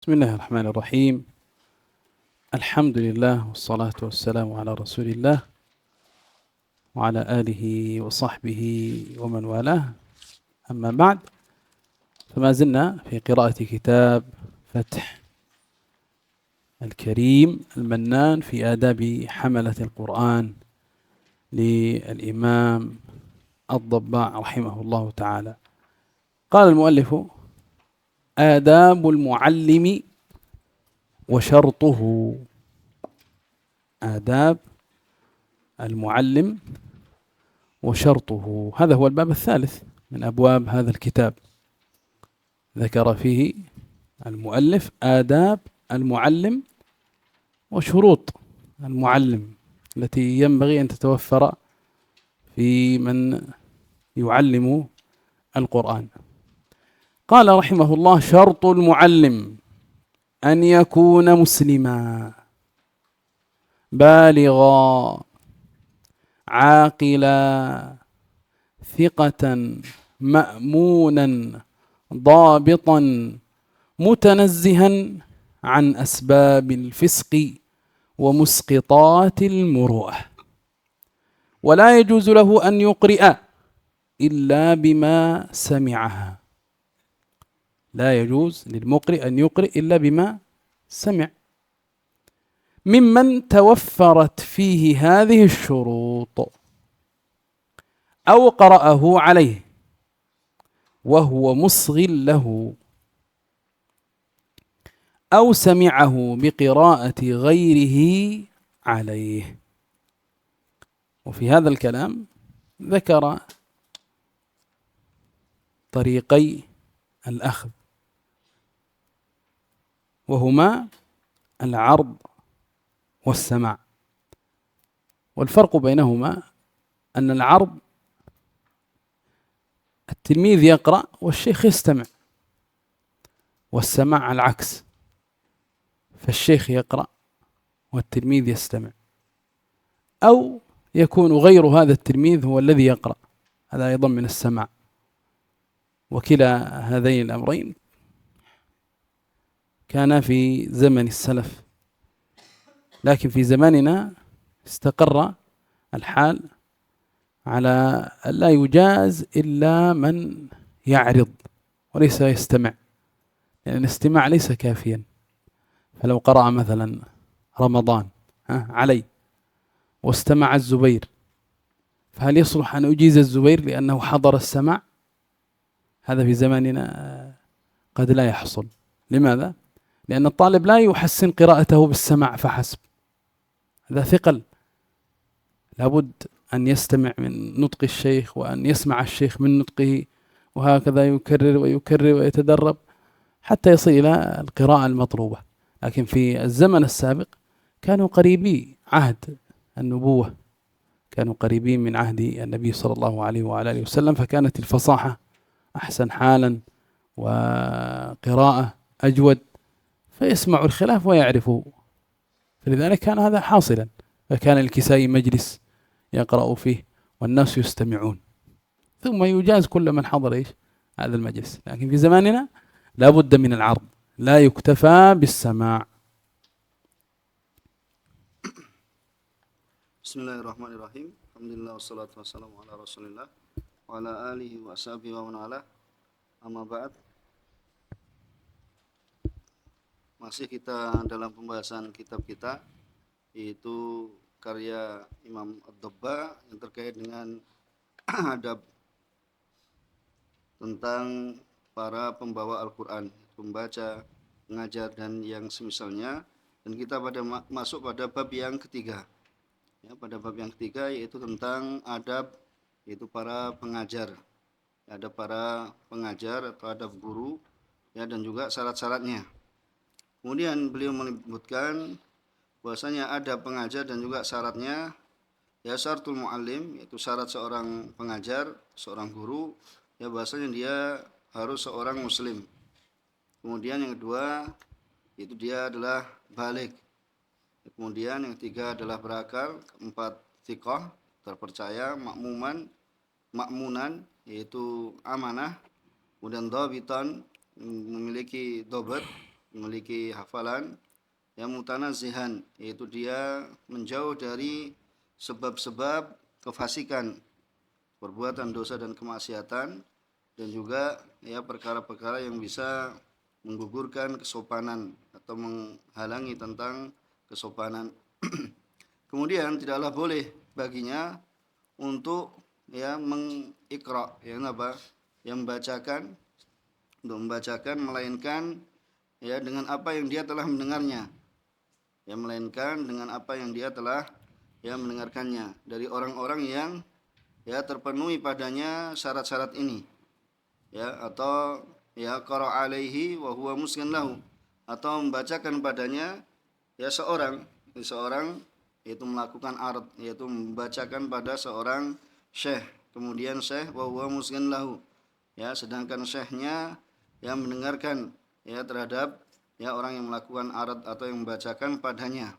بسم الله الرحمن الرحيم. الحمد لله والصلاة والسلام على رسول الله وعلى آله وصحبه ومن والاه. أما بعد، فما زلنا في قراءة كتاب فتح الكريم المنان في آداب حملة القرآن للإمام الضباع رحمه الله تعالى. قال المؤلف: آداب المعلم وشرطه. آداب المعلم وشرطه، هذا هو الباب الثالث من أبواب هذا الكتاب. ذكر فيه المؤلف آداب المعلم وشروط المعلم التي ينبغي أن تتوفر في من يعلم القرآن. قال رحمه الله: شرط المعلم أن يكون مسلما بالغا عاقلا ثقة مأمونا ضابطا متنزها عن أسباب الفسق ومسقطات المروءة، ولا يجوز له أن يقرئ إلا بما سمعها. لا يجوز للمقرئ أن يقرئ إلا بما سمع، ممن توفرت فيه هذه الشروط، أو قرأه عليه وهو مصغ له، أو سمعه بقراءة غيره عليه. وفي هذا الكلام ذكر طريقي الأخذ، وهما العرض والسماع. والفرق بينهما أن العرض التلميذ يقرأ والشيخ يستمع، والسماع العكس، فالشيخ يقرأ والتلميذ يستمع، أو يكون غير هذا التلميذ هو الذي يقرأ، هذا أيضا من السماع. وكلا هذين الأمرين كان في زمن السلف، لكن في زماننا استقر الحال على أن لا يجاز إلا من يعرض وليس يستمع، لأن الاستماع ليس كافيا. فلو قرأ مثلا رمضان علي واستمع الزبير، فهل يصلح أن أجيز الزبير لأنه حضر السماع؟ هذا في زماننا قد لا يحصل. لماذا؟ لأن الطالب لا يحسن قراءته بالسماع فحسب، هذا ثقل، لابد أن يستمع من نطق الشيخ وأن يسمع الشيخ من نطقه، وهكذا يكرر ويكرر ويتدرب حتى يصل إلى القراءة المطلوبة. لكن في الزمن السابق كانوا قريبي عهد النبوة، كانوا قريبين من عهد النبي صلى الله عليه وعلى آله وسلم، فكانت الفصاحة أحسن حالا وقراءة أجود، فيسمع الخلاف ويعرفه. فلذلك كان هذا حاصلا، فكان الكسائي مجلس يقرأ فيه والناس يستمعون، ثم يجاز كل من حضر هذا المجلس. لكن في زماننا لا بد من العرض، لا يكتفى بالسماع. بسم الله الرحمن الرحيم. الحمد لله والصلاة والسلام على رسول الله وعلى آله وصحبه ومن والاه. Amma ba'd. Masih kita dalam pembahasan kitab kita, yaitu karya Imam Ad-Dabba yang terkait dengan adab tentang para pembawa Al-Quran, pembaca, pengajar, dan yang semisalnya. Dan kita masuk pada bab yang ketiga. Ya, pada bab yang ketiga yaitu tentang adab, yaitu para pengajar. Ada para pengajar atau adab guru, ya, dan juga syarat-syaratnya. Kemudian beliau menyebutkan bahwasanya ada pengajar dan juga syaratnya, ya, syaratul muallim, yaitu syarat seorang pengajar, seorang guru, ya, bahwasanya dia harus seorang muslim. Kemudian yang kedua itu dia adalah baligh. Kemudian yang ketiga adalah berakal, keempat thiqah, terpercaya, makmunan, yaitu amanah, kemudian dhabitan, memiliki dobat, memiliki hafalan, yang mutanazihan, yaitu dia menjauh dari sebab-sebab kefasikan, perbuatan dosa dan kemaksiatan, dan juga ya perkara-perkara yang bisa menggugurkan kesopanan atau menghalangi tentang kesopanan. Kemudian tidaklah boleh baginya untuk ya mengikra, ya apa? Yang membacakan melainkan ya dengan apa yang dia telah mendengarnya. Ya melainkan dengan apa yang dia telah ya mendengarkannya dari orang-orang yang ya terpenuhi padanya syarat-syarat ini. Ya atau ya qara alaihi wa huwa muskin lahu, atau membacakan padanya ya seorang yaitu melakukan arad, yaitu membacakan pada seorang syekh, kemudian syekh wa huwa muskin lahu, ya sedangkan syekhnya ya mendengarkan ya terhadap ya orang yang melakukan arad atau yang membacakan padanya,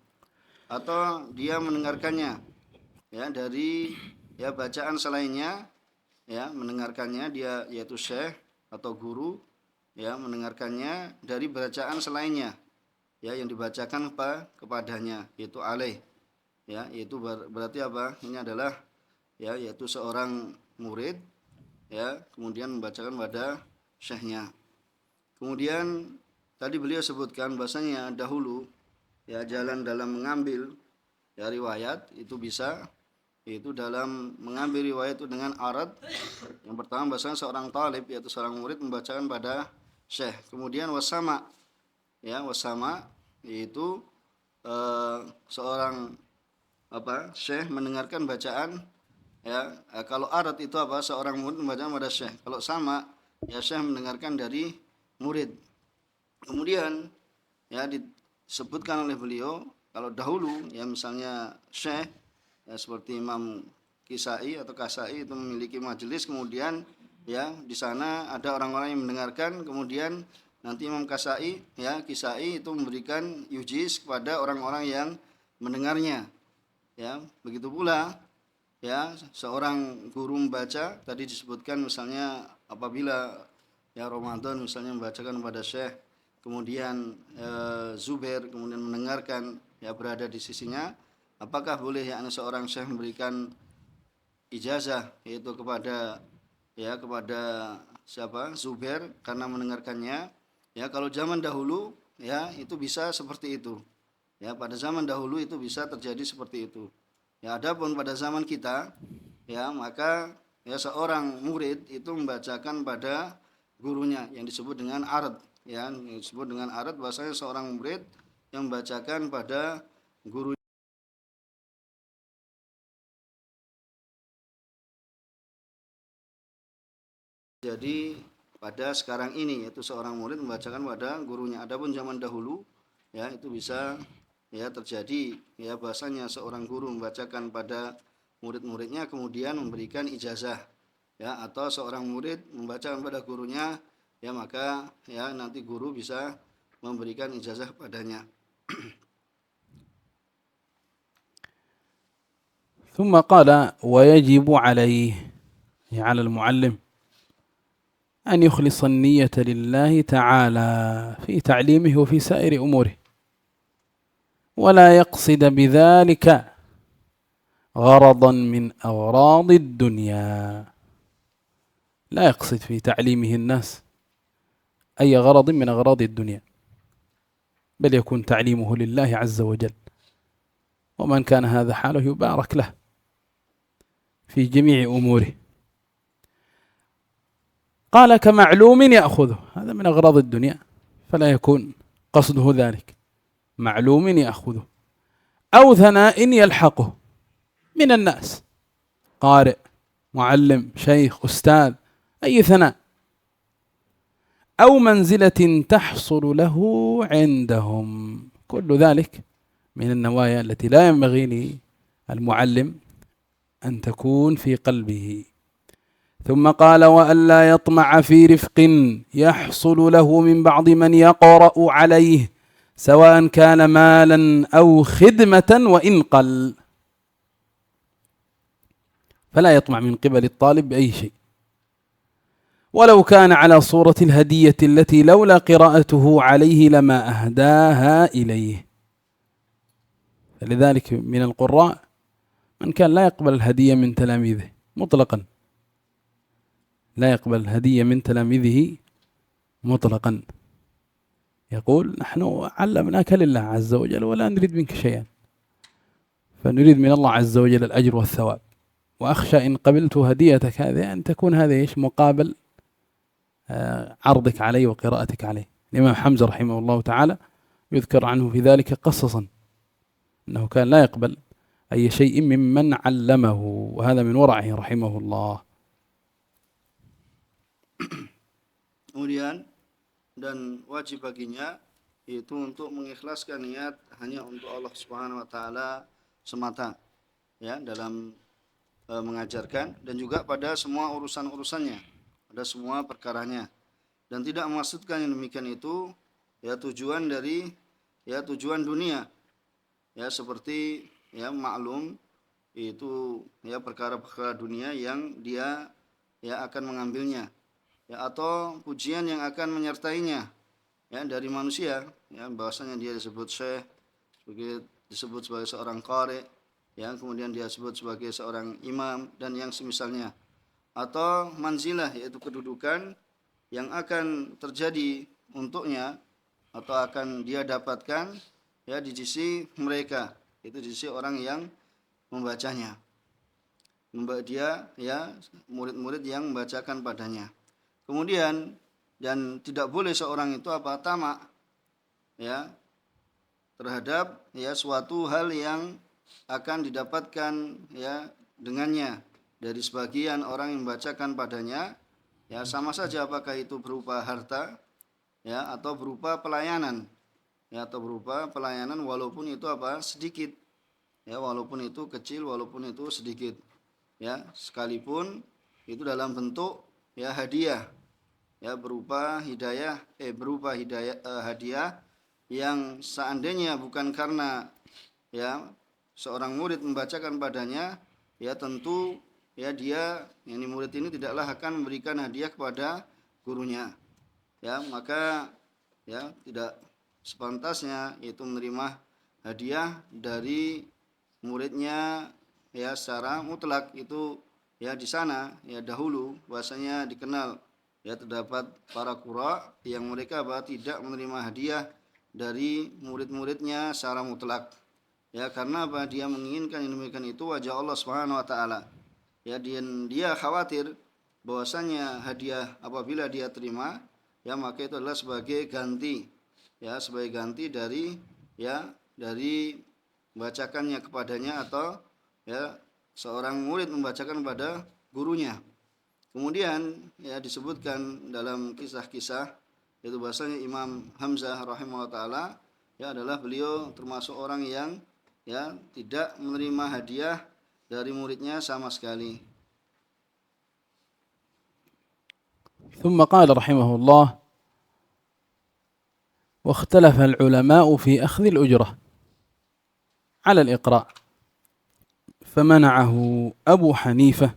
atau dia mendengarkannya ya dari ya bacaan selainnya, ya mendengarkannya dia yaitu syekh atau guru ya mendengarkannya dari bacaan selainnya ya yang dibacakan kepadanya, yaitu alaih, ya yaitu berarti apa, ini adalah ya yaitu seorang murid ya kemudian membacakan pada syekhnya. Kemudian tadi beliau sebutkan bahasanya dahulu ya jalan dalam mengambil ya riwayat itu bisa, yaitu dalam mengambil riwayat itu dengan arad. Yang pertama bahasanya seorang talib, yaitu seorang murid membacakan pada syekh. Kemudian wasama, ya wasama yaitu seorang syekh mendengarkan bacaan ya. Kalau arad itu apa, seorang murid membacakan pada syekh. Kalau sama ya syekh mendengarkan dari murid. Kemudian ya disebutkan oleh beliau kalau dahulu ya misalnya syekh ya, seperti Imam Kisai atau Kasai itu memiliki majelis, kemudian ya di sana ada orang-orang yang mendengarkan, kemudian nanti Imam Kisai itu memberikan yujiz kepada orang-orang yang mendengarnya. Ya, begitu pula ya seorang guru membaca, tadi disebutkan misalnya apabila ya Ramadan misalnya membacakan kepada syekh, kemudian Zubair kemudian mendengarkan ya berada di sisinya, apakah boleh ya seorang syekh memberikan ijazah yaitu kepada siapa, Zubair, karena mendengarkannya. Ya kalau zaman dahulu ya itu bisa seperti itu. Ya pada zaman dahulu itu bisa terjadi seperti itu. Ya adapun pada zaman kita ya maka ya seorang murid itu membacakan pada gurunya yang disebut dengan arad, ya yang disebut dengan arad, bahasanya seorang murid yang membacakan pada guru. Jadi pada sekarang ini yaitu seorang murid membacakan pada gurunya. Adapun zaman dahulu ya itu bisa ya terjadi ya bahasanya seorang guru membacakan pada murid-muridnya kemudian memberikan ijazah ya, atau seorang murid membacakan pada gurunya ya maka ya nanti guru bisa memberikan ijazah padanya. ثم قال ويجب عليه على المعلم أن يخلص النية لله تعالى في تعليمه وفي سائر أموره، ولا يقصد بذلك غرضا من أغراض الدنيا. لا يقصد في تعليمه الناس أي غرض من أغراض الدنيا، بل يكون تعليمه لله عز وجل. ومن كان هذا حاله يبارك له في جميع أموره. قال كمعلوم يأخذه، هذا من أغراض الدنيا، فلا يكون قصده ذلك. معلوم يأخذه أو ثناء يلحقه من الناس، قارئ، معلم، شيخ، أستاذ، أي ثناء، أو منزلة تحصل له عندهم، كل ذلك من النوايا التي لا ينبغي للمعلم أن تكون في قلبه. ثم قال وألا يطمع في رفق يحصل له من بعض من يقرأ عليه سواء كان مالا أو خدمة وإن قل. فلا يطمع من قبل الطالب بأي شيء، ولو كان على صورة الهدية التي لولا قراءته عليه لما أهداها إليه. فلذلك من القراء من كان لا يقبل الهدية من تلاميذه مطلقا، لا يقبل الهدية من تلاميذه مطلقا، يقول نحن علمناك لله عز وجل ولا نريد منك شيئا، فنريد من الله عز وجل الأجر والثواب، وأخشى إن قبلت هديتك هذه أن تكون هذه إيش مقابل عرضك عليه وقراءتك عليه. الإمام حمزة رحمه الله تعالى يذكر عنه في ذلك قصصا أنه كان لا يقبل أي شيء ممن علمه، وهذا من ورعه رحمه الله. Kemudian dan wajib baginya itu untuk mengikhlaskan niat hanya untuk Allah Subhanahu wa taala semata, ya, dalam mengajarkan dan juga pada semua urusan-urusannya, pada semua perkaranya, dan tidak memaksudkan yang demikian itu ya tujuan dari tujuan dunia, ya, seperti ya maklum itu ya perkara-perkara dunia yang dia ya akan mengambilnya, ya, atau pujian yang akan menyertainya ya dari manusia, ya, bahwasanya dia disebut syekh, disebut sebagai seorang qari, ya, kemudian dia disebut sebagai seorang imam dan yang semisalnya, atau manzilah yaitu kedudukan yang akan terjadi untuknya atau akan dia dapatkan ya di sisi mereka, itu di sisi orang yang membacanya, dia ya murid-murid yang membacakan padanya. Kemudian dan tidak boleh seorang itu tamak ya terhadap ya suatu hal yang akan didapatkan ya dengannya dari sebagian orang yang membacakan padanya, ya, sama saja apakah itu berupa harta ya atau berupa pelayanan, ya, atau berupa pelayanan walaupun itu sedikit, ya, walaupun itu kecil, walaupun itu sedikit, ya, sekalipun itu dalam bentuk ya hadiah, ya, berupa hadiah yang seandainya bukan karena ya seorang murid membacakan padanya, ya tentu ya murid ini tidaklah akan memberikan hadiah kepada gurunya, ya, maka ya tidak sepantasnya itu menerima hadiah dari muridnya ya secara mutlak. Itu ya di sana ya dahulu bahasanya dikenal ya terdapat para qurra yang mereka tidak menerima hadiah dari murid-muridnya secara mutlak, ya, karena dia menginginkan yang demikian itu wajah Allah Subhanahu wa taala, ya, dia khawatir bahwasanya hadiah apabila dia terima ya maka itu adalah sebagai ganti, ya, sebagai ganti dari membacakannya kepadanya atau ya seorang murid membacakan pada gurunya. Kemudian ya disebutkan dalam kisah-kisah itu bahasanya Imam Hamzah rahimahullah taala ya adalah beliau termasuk orang yang ya tidak menerima hadiah dari muridnya sama sekali. ثم قال رحمه الله: واختلف العلماء في أخذ الأجرة على الإقراء، فمنعه أبو حنيفة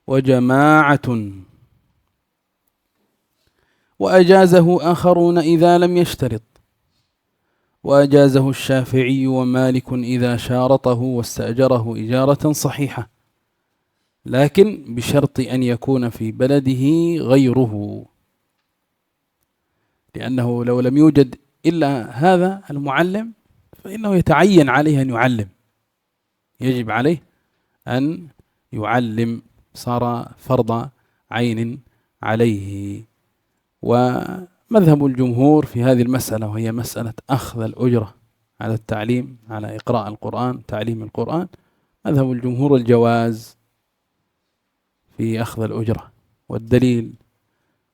وجماعة، وأجازه آخرون إذا لم يشترط، وأجازه الشافعي ومالك إذا شارطه واستأجره إجارة صحيحة، لكن بشرط أن يكون في بلده غيره، لأنه لو لم يوجد إلا هذا المعلم فإنه يتعين عليه أن يعلم، يجب عليه أن يعلم، صار فرض عين عليه. ومذهب الجمهور في هذه المسألة وهي مسألة أخذ الأجرة على التعليم، على إقراء القرآن، تعليم القرآن، مذهب الجمهور الجواز في أخذ الأجرة، والدليل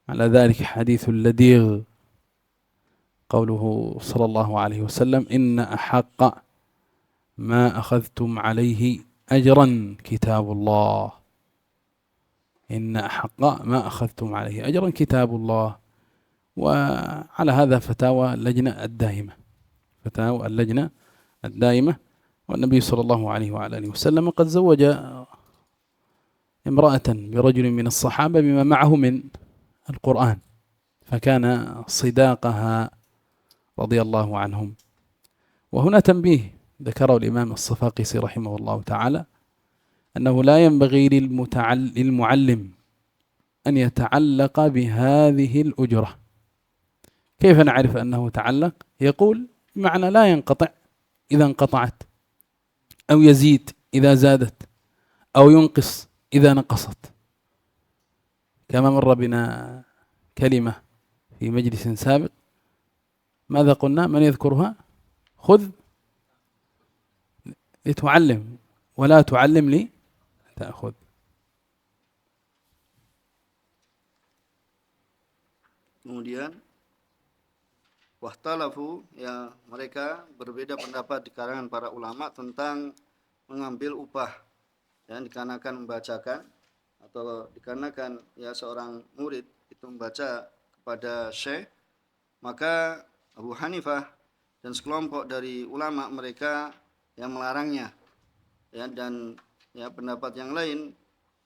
على ذلك حديث اللديغ قوله صلى الله عليه وسلم: إن أحق ما أخذتم عليه أجرا كتاب الله، إن أحق ما أخذتم عليه أجرا كتاب الله. وعلى هذا فتاوى اللجنة الدائمة، والنبي صلى الله عليه وعلى آله وسلم قد زوج امرأة برجل من الصحابة بما معه من القرآن، فكان صداقها رضي الله عنهم. وهنا تنبيه ذكره الإمام الصفاقسي رحمه الله تعالى، أنه لا ينبغي للمعلم أن يتعلق بهذه الأجرة. كيف نعرف أنه تعلق؟ يقول بمعنى لا ينقطع إذا انقطعت، أو يزيد إذا زادت، أو ينقص إذا نقصت. كما مر بنا كلمة في مجلس سابق، ماذا قلنا؟ من يذكرها؟ خذ لتعلم ولا تعلم لتأخذ. Kemudian wahtalafu, ya mereka berbeda pendapat di kalangan para ulama tentang mengambil upah, ya dikarenakan membacakan atau dikarenakan ya seorang murid itu membaca kepada syekh, maka Abu Hanifah dan sekelompok dari ulama mereka yang melarangnya, ya, dan ya pendapat yang lain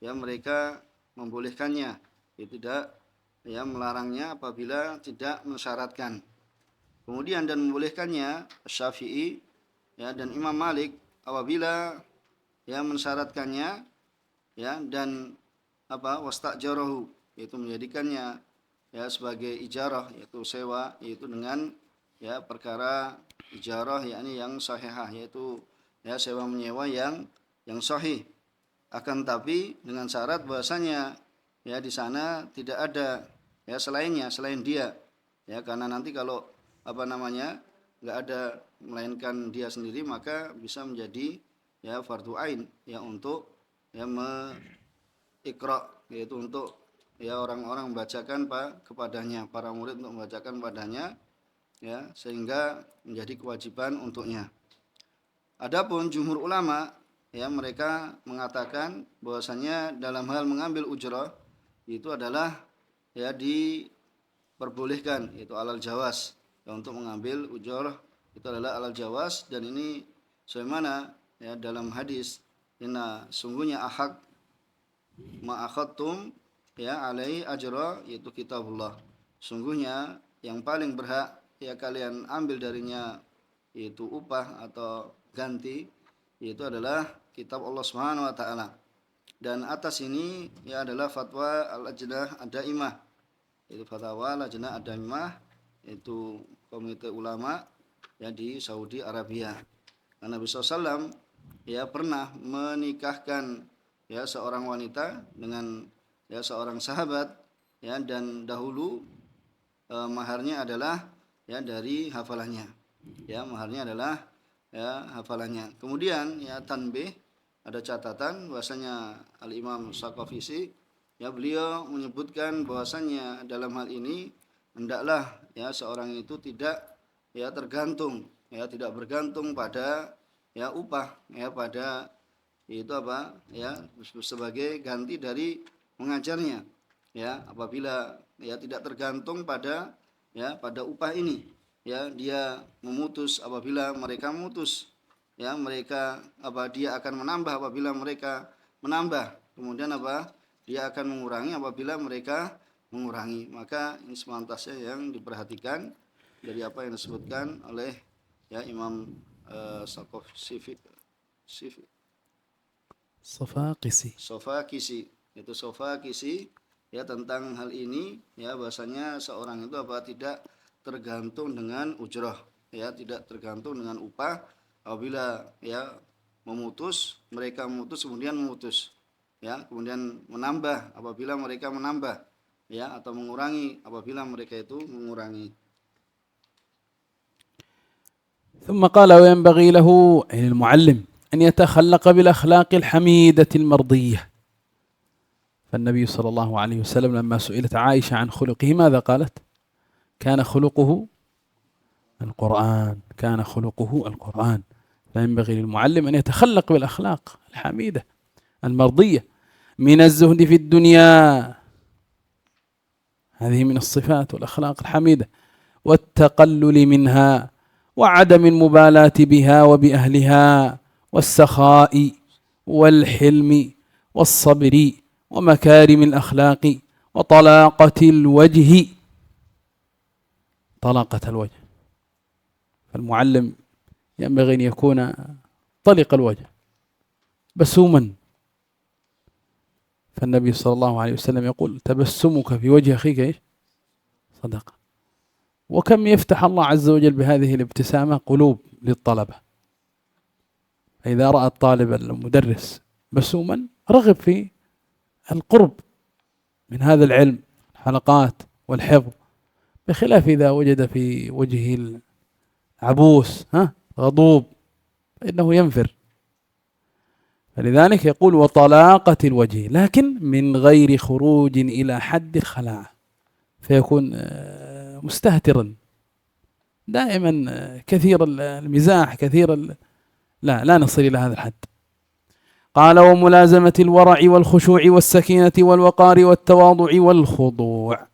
ya mereka membolehkannya, ya, tidak ya melarangnya apabila tidak mensyaratkan. Kemudian dan membolehkannya Syafi'i, ya, dan Imam Malik apabila ya mensyaratkannya, ya, dan wastajarahu, yaitu menjadikannya ya sebagai ijarah, yaitu sewa, yaitu dengan ya perkara ijarah yakni yang sahihah, yaitu ya sewa menyewa yang sahih. Akan tapi dengan syarat bahwasanya ya di sana tidak ada ya selainnya, selain dia, ya, karena nanti kalau nggak ada melainkan dia sendiri, maka bisa menjadi ya fardu ain ya untuk ya iqra, yaitu untuk ya orang-orang membacakan kepadanya, para murid untuk membacakan padanya, ya, sehingga menjadi kewajiban untuknya. Adapun jumhur ulama ya mereka mengatakan bahwasanya dalam hal mengambil ujrah itu adalah ya diperbolehkan, yaitu alal jawaz, ya, untuk mengambil ujrah itu adalah alal jawaz. Dan ini sebagaimana ya dalam hadis, inna sungguhnya ahad ma akhadtum ya alai ajra, yaitu kitabullah, sungguhnya yang paling berhak ya kalian ambil darinya yaitu upah atau ganti, yaitu adalah kitab Allah Subhanahu wa taala. Dan atas ini ya adalah fatwa al-Lajnah ad-Daimah, yaitu fatwa al-Lajnah ad-Daimah, yaitu komite ulama ya di Saudi Arabia. Karena Nabi SAW ya pernah menikahkan ya seorang wanita dengan ya seorang sahabat, ya, dan dahulu maharnya adalah ya dari hafalannya, ya, maharnya adalah ya hafalannya. Kemudian ya tanbih, ada catatan bahwasanya Al-Imam Saqafisi ya beliau menyebutkan bahwasanya dalam hal ini hendaklah ya seorang itu tidak ya tergantung, ya tidak bergantung pada ya upah, ya pada itu ya sebagai ganti dari mengajarnya, ya, apabila ya tidak tergantung pada ya pada upah ini, ya dia memutus apabila mereka memutus, ya mereka dia akan menambah apabila mereka menambah, kemudian dia akan mengurangi apabila mereka mengurangi. Maka ini semantasnya yang diperhatikan dari apa yang disebutkan oleh ya Imam Sofakisi, itu Sofakisi ya tentang hal ini, ya bahasanya seorang itu tidak tergantung dengan ujrah, ya tidak tergantung dengan upah apabila ya mereka memutus kemudian memutus, ya, kemudian menambah apabila mereka menambah, ya, atau mengurangi apabila mereka itu mengurangi. ثم قال وينبغي له أي المعلم أن يتخلق بالأخلاق الحميدة المرضية. فالنبي صلى الله عليه وسلم لما سئلت عائشة عن خلقه ماذا قالت؟ كان خلقه القرآن، كان خلقه القرآن. فينبغي للمعلم أن يتخلق بالأخلاق الحميدة المرضية من الزهد في الدنيا، هذه من الصفات والأخلاق الحميدة، والتقلل منها، وعدم المبالاة بها وبأهلها، والسخاء والحلم والصبر ومكارم الأخلاق وطلاقة الوجه. طلاقة الوجه، فالمعلم ينبغي أن يكون طلق الوجه بسوما، فالنبي صلى الله عليه وسلم يقول تبسمك في وجه أخيك إيش؟ صدقة. وكم يفتح الله عز وجل بهذه الابتسامة قلوب للطلبة، فإذا رأى الطالب المدرس بسوما رغب في القرب من هذا العلم، الحلقات والحفظ، بخلاف إذا وجد في وجهه العبوس غضوب فإنه ينفر. فلذلك يقول وطلاقة الوجه، لكن من غير خروج إلى حد الخلاعة، فيكون مستهترا دائما، كثير المزاح، كثير لا نصل إلى هذا الحد. قال وملازمة الورع والخشوع والسكينة والوقار والتواضع والخضوع.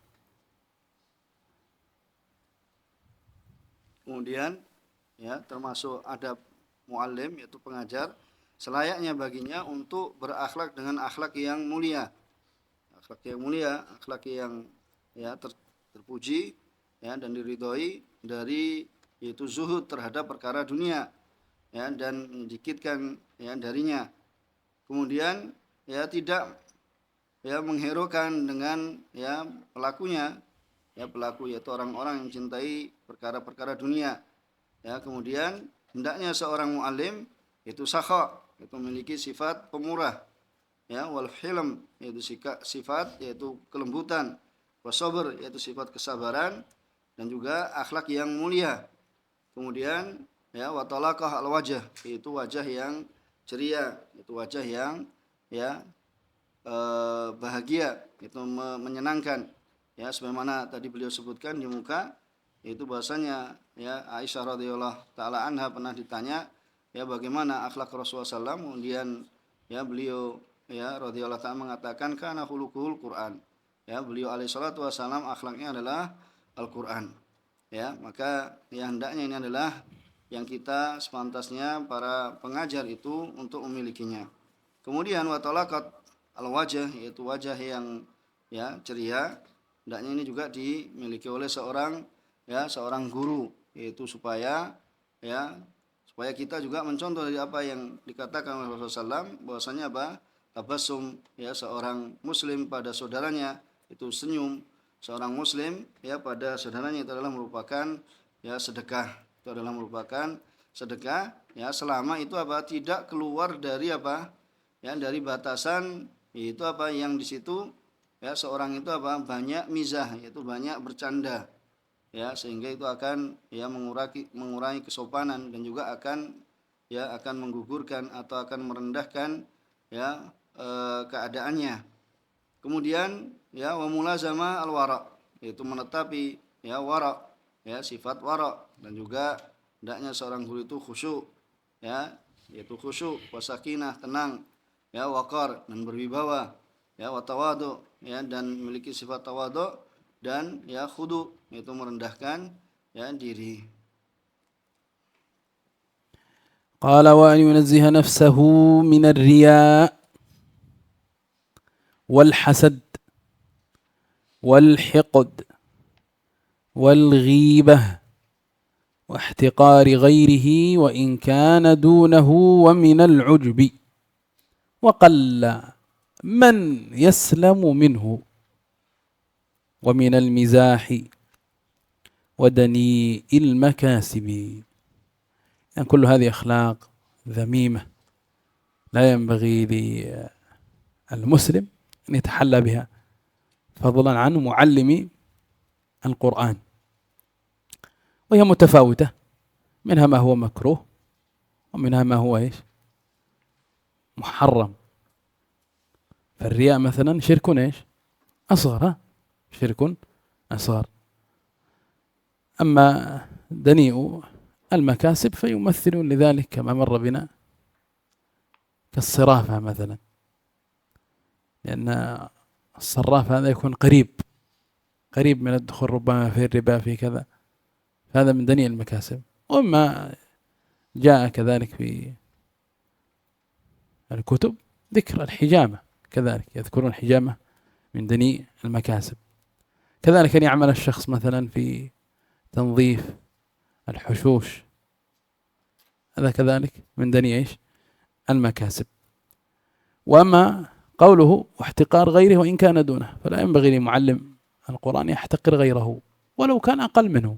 Kemudian ya termasuk adab muallim yaitu pengajar, selayaknya baginya untuk berakhlak dengan akhlak yang mulia. Akhlak yang ya terpuji ya dan diridhoi, dari yaitu zuhud terhadap perkara dunia ya dan menyedikitkan ya darinya. Kemudian ya tidak ya mengherokan dengan ya pelakunya, ya pelaku yaitu orang-orang yang mencintai perkara-perkara dunia. Ya, kemudian hendaknya seorang muallim itu sakha, itu memiliki sifat pemurah, ya wal hilm yaitu sifat yaitu kelembutan, wasabr yaitu sifat kesabaran, dan juga akhlak yang mulia. Kemudian ya wa talaqah al wajh yaitu wajah yang ceria, itu wajah yang ya bahagia, itu menyenangkan. Ya sebagaimana tadi beliau sebutkan di muka, yaitu bahasanya ya Aisyah radhiyallahu taala anha pernah ditanya ya bagaimana akhlak Rasulullah SAW, kemudian ya beliau ya radhiyallahu taala mengatakan kana khuluquhul Quran. Ya beliau alaihi salatu wasallam akhlaknya adalah Al-Quran. Ya maka ya hendaknya ini adalah yang kita sepantasnya para pengajar itu untuk memilikinya. Kemudian wa talaqat al-wajh yaitu wajah yang ya ceria, hendaknya ini juga dimiliki oleh seorang guru, yaitu supaya kita juga mencontoh dari apa yang dikatakan oleh Rasulullah SAW, bahwasanya apa? Tabassum ya seorang muslim pada saudaranya itu senyum, seorang muslim ya pada saudaranya itu adalah merupakan ya sedekah. Itu adalah merupakan sedekah ya selama itu apa? Tidak keluar dari apa? Ya dari batasan itu apa yang di situ ya seorang itu apa? Banyak mizah, yaitu banyak bercanda. Ya sehingga itu akan ya mengurangi kesopanan dan juga akan menggugurkan atau akan merendahkan ya keadaannya. Kemudian ya wa mulazama al-wara, yaitu menetapi ya wara, ya sifat wara, dan juga hendaknya seorang guru itu khusyuk, ya yaitu khusyuk, wasakinah tenang, ya waqar dan berwibawa, ya wa tawadu, ya dan memiliki sifat tawadu, dan ya khudu yaitu merendahkan ya diri. Qala wa an yunazziha nafsahu min ar-riya' wal hasad wal hiqd wal ghibah wa ihtiqari ghayrihi wa in kana dunahu wa min al-'ujbi wa qalla man yaslamu minhu wa min al-mizahi wa dani'il makasibi. يعني كل هذه أخلاق ذميمة لا ينبغي للمسلم أن يتحلى بها، فضلا عن معلم القرآن، وهي متفاوتة، منها ما هو مكروه ومنها ما هو محرم. فالرياء مثلا شرك أصغر، شرك أصغر. أما دنيء المكاسب فيمثل لذلك كما مر بنا كالصرافة مثلا، لأن الصراف هذا يكون قريب من الدخول ربما في الربا في كذا، هذا من دنيء المكاسب. وما جاء كذلك في الكتب ذكر الحجامة كذلك يذكرون حجامة من دنيء المكاسب. كذلك أن يعمل الشخص مثلا في تنظيف الحشوش، هذا كذلك من دنيء إيش؟ المكاسب. وأما قوله واحتقار غيره وإن كان دونه، فلا ينبغي لمعلم القرآن يحتقر غيره ولو كان أقل منه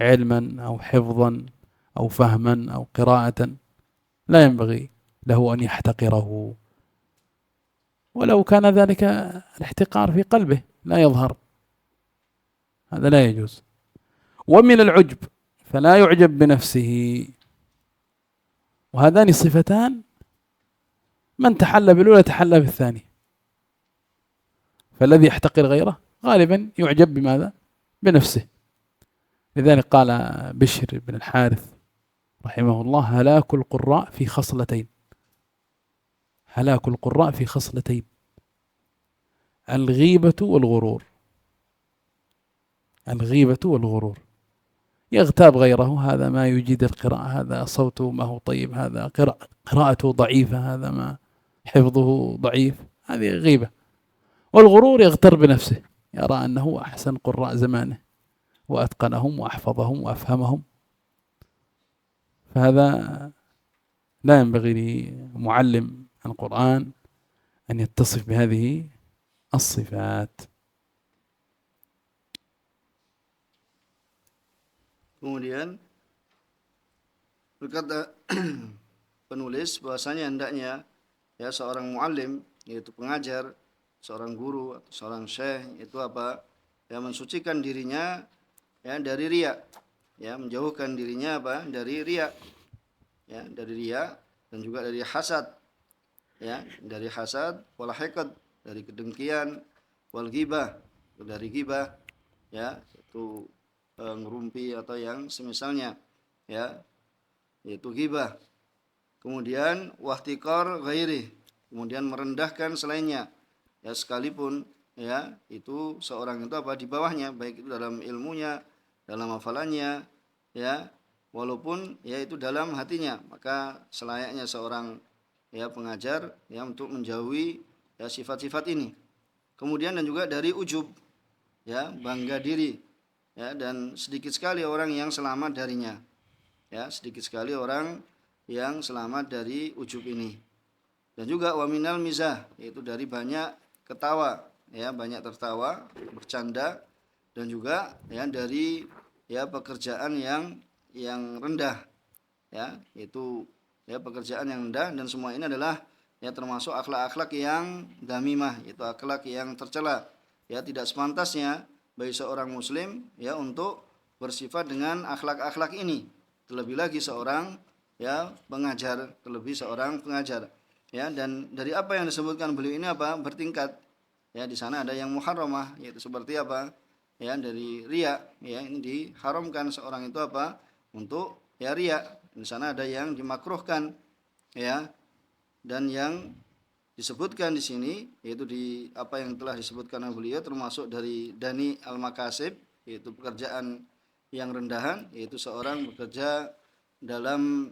علما أو حفظا أو فهما أو قراءة، لا ينبغي له أن يحتقره، ولو كان ذلك الاحتقار في قلبه لا يظهر، هذا لا يجوز. ومن العجب فلا يعجب بنفسه، وهذان الصفتان من تحلى بالأولى تحلى بالثانية، فالذي يحتقر غيره غالبا يعجب بماذا؟ بنفسه. لذلك قال بشر بن الحارث رحمه الله: هلاك القراء في خصلتين، هلاك القراء في خصلتين، الغيبة والغرور. الغيبة والغرور، يغتاب غيره، هذا ما يجيد القراءة، هذا صوته ما هو طيب، هذا قراءته ضعيفة، هذا ما حفظه ضعيف، هذه غيبة. والغرور يغتر بنفسه، يرى أنه أحسن قراء زمانه وأتقنهم وأحفظهم وأفهمهم، فهذا لا ينبغي لمعلم القرآن أن يتصف بهذه الصفات. Kemudian berkata penulis bahwasanya hendaknya ya seorang muallim, yaitu pengajar, seorang guru atau seorang syekh itu apa? Ya mensucikan dirinya ya dari riya, ya menjauhkan dirinya apa? Dari riya. Ya, dari riya dan juga dari hasad. Ya, dari hasad, wal hiqd, dari kedengkian, wal ghibah, dari ghibah, ya, itu ngerumpi atau yang semisalnya, ya, yaitu ghibah. Kemudian wahtiqar ghairi, kemudian merendahkan selainnya, ya sekalipun ya itu seorang itu apa di bawahnya, baik itu dalam ilmunya, dalam hafalannya, ya walaupun ya itu dalam hatinya, maka selayaknya seorang ya pengajar ya untuk menjauhi ya sifat-sifat ini. Kemudian dan juga dari ujub, ya bangga diri, ya dan sedikit sekali orang yang selamat darinya, ya sedikit sekali orang yang selamat dari ujub ini. Dan juga waminal mizah, yaitu dari banyak ketawa, ya banyak tertawa, bercanda, dan juga ya dari ya pekerjaan yang rendah, ya yaitu ya pekerjaan yang rendah, dan semua ini adalah ya termasuk akhlak-akhlak yang damimah, yaitu akhlak yang tercela, ya tidak sepantasnya bagi seorang muslim ya untuk bersifat dengan akhlak-akhlak ini, terlebih lagi seorang ya pengajar, terlebih seorang pengajar, ya. Dan dari apa yang disebutkan beliau ini apa? Bertingkat, ya di sana ada yang muharramah, yaitu seperti apa? Ya dari riya, ya ini diharamkan seorang itu apa? Untuk ya riya. Di sana ada yang dimakruhkan, ya. Dan yang disebutkan di sini yaitu di apa yang telah disebutkan oleh beliau termasuk dari dani al-makasib, yaitu pekerjaan yang rendahan, yaitu seorang bekerja dalam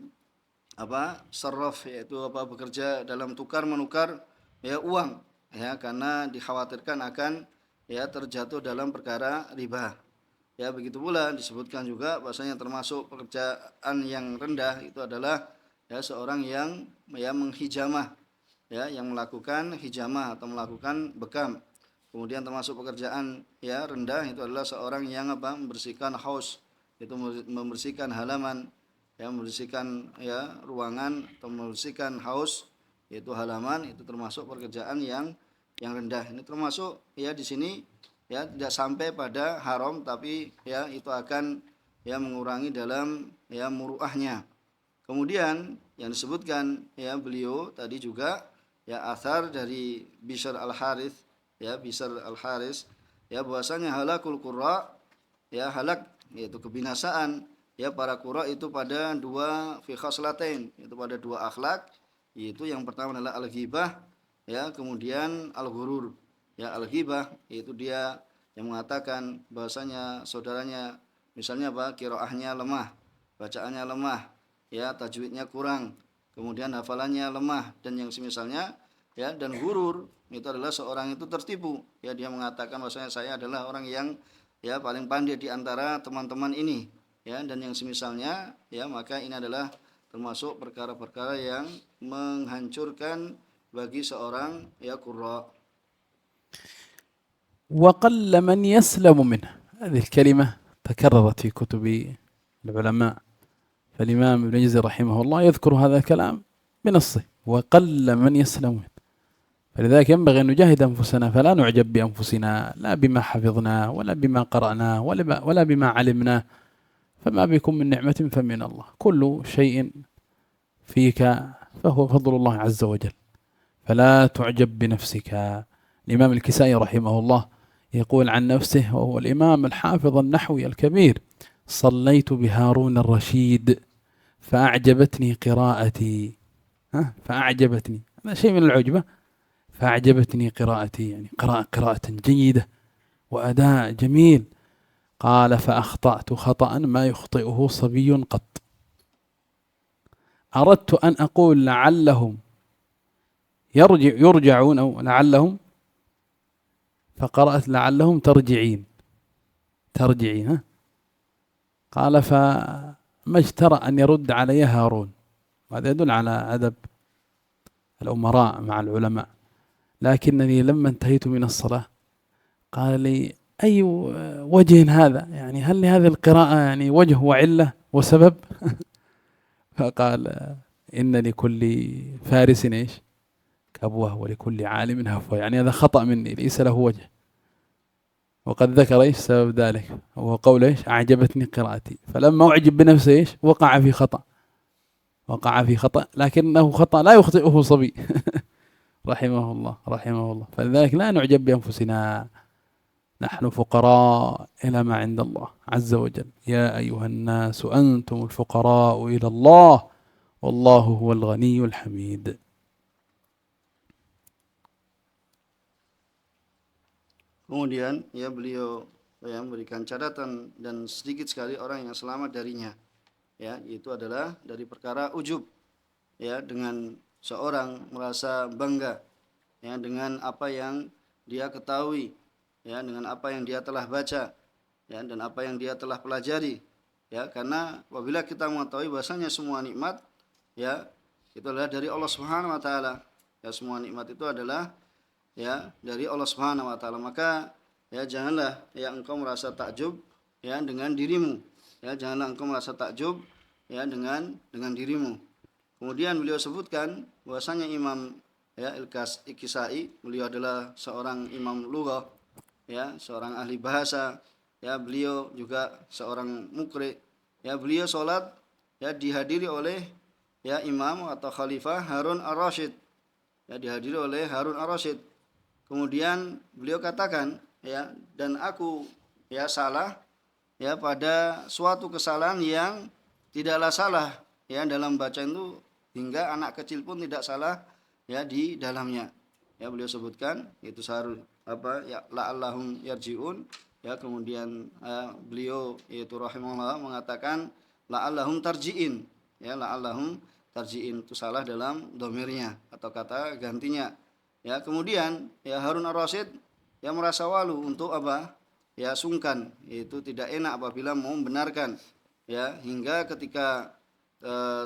apa? Sarraf, yaitu apa? Bekerja dalam tukar menukar ya uang, ya karena dikhawatirkan akan ya terjatuh dalam perkara riba. Ya begitu pula disebutkan juga bahwasanya termasuk pekerjaan yang rendah itu adalah ya seorang yang ya menghijamah, ya yang melakukan hijamah atau melakukan bekam. Kemudian termasuk pekerjaan ya rendah itu adalah seorang yang apa? Membersihkan haus, itu membersihkan halaman, ya membersihkan ya ruangan atau membersihkan haus, yaitu halaman, itu termasuk pekerjaan yang rendah. Ini termasuk ya di sini ya tidak sampai pada haram, tapi ya itu akan ya mengurangi dalam ya muruahnya. Kemudian yang disebutkan ya beliau tadi juga ya athar dari Bishr al-Harith, ya Bishr al-Harith, ya bahwasanya halakul qurra, ya halak yaitu kebinasaan ya para qurra itu pada dua fi khaslatain, itu pada dua akhlak, yaitu yang pertama adalah al-ghibah, ya kemudian al-ghurur. Ya al-ghibah yaitu dia yang mengatakan bahwasanya saudaranya misalnya apa? Qiraahnya lemah, bacaannya lemah, ya tajwidnya kurang, kemudian hafalannya lemah dan yang semisalnya, ya, dan gurur itu adalah seorang itu tertipu, ya, dia mengatakan bahwasanya saya adalah orang yang ya paling pandai di antara teman-teman ini, ya, dan yang semisalnya, ya, maka ini adalah termasuk perkara-perkara yang menghancurkan bagi seorang ya qurra. وقل من يسلم منه. هذه الكلمة تكررت في كتب العلماء، فالإمام ابن جزي رحمه الله يذكر هذا الكلام بنصه: وقل من يسلم منه. فلذلك ينبغي أن نجاهد أنفسنا، فلا نعجب بأنفسنا لا بما حفظنا ولا بما قرأنا ولا بما علمنا، فما بكم من نعمة فمن الله، كل شيء فيك فهو فضل الله عز وجل، فلا تعجب بنفسك. الإمام الكسائي رحمه الله يقول عن نفسه، وهو الإمام الحافظ النحوي الكبير: صليت بهارون الرشيد فأعجبتني قراءتي. فأعجبتني، هذا شيء من العجبة. فأعجبتني قراءتي، يعني قراءة جيدة وأداء جميل. قال: فأخطأت خطأ ما يخطئه صبي قط. أردت أن أقول لعلهم يرجعون أو لعلهم، فقرأت لعلهم ترجعين. قال: فما اجترأ أن يرد علي هارون. وهذا يدل على أدب الأمراء مع العلماء. لكنني لما انتهيت من الصلاة قال لي: أي وجه هذا؟ يعني هل لهذه القراءة يعني وجه وعلة وسبب؟ فقال: إن لكل فارس إيش؟ كبوة، ولكل عالم هفوة. يعني هذا خطأ مني، ليس له وجه. وقد ذكر إيش سبب ذلك، وهو قول إيش: أعجبتني قراءتي. فلما أعجب بنفسه إيش؟ وقع في خطأ، لكنه خطأ لا يخطئه صبي. رحمه الله. فلذلك لا نعجب بأنفسنا، نحن فقراء إلى ما عند الله عز وجل. يا أيها الناس أنتم الفقراء إلى الله والله هو الغني الحميد. Kemudian ya beliau ya memberikan catatan, dan sedikit sekali orang yang selamat darinya, ya, itu adalah dari perkara ujub, ya, dengan seorang merasa bangga, ya, dengan apa yang dia ketahui, ya, dengan apa yang dia telah baca, ya, dan apa yang dia telah pelajari, ya, karena apabila kita mengetahui bahasanya semua nikmat, ya, itu adalah dari Allah Subhanahu wa taala, ya, semua nikmat itu adalah ya dari Allah Subhanahu wa taala, maka ya janganlah ya engkau merasa takjub ya dengan dirimu, ya, janganlah engkau merasa takjub ya dengan dirimu. Kemudian beliau sebutkan bahwasanya Imam ya Al-Kisai, beliau adalah seorang imam lughah, ya, seorang ahli bahasa, ya, beliau juga seorang mukri, ya, beliau salat ya dihadiri oleh ya imam atau khalifah Harun Ar-Rasyid, ya, dihadiri oleh Harun Ar-Rasyid. Kemudian beliau katakan, ya, dan aku ya salah ya pada suatu kesalahan yang tidaklah salah ya dalam bacaan itu, hingga anak kecil pun tidak salah ya di dalamnya. Ya, beliau sebutkan itu seharusnya apa ya la'allahum yarji'un, ya, kemudian beliau yaitu rahimahullah mengatakan la'allahum tarji'in, ya, la'allahum tarji'in itu salah dalam domirnya atau kata gantinya. Ya, kemudian ya Harun Ar-Rasyid ya merasa malu untuk apa? Ya sungkan, yaitu tidak enak apabila mau membenarkan, ya, hingga ketika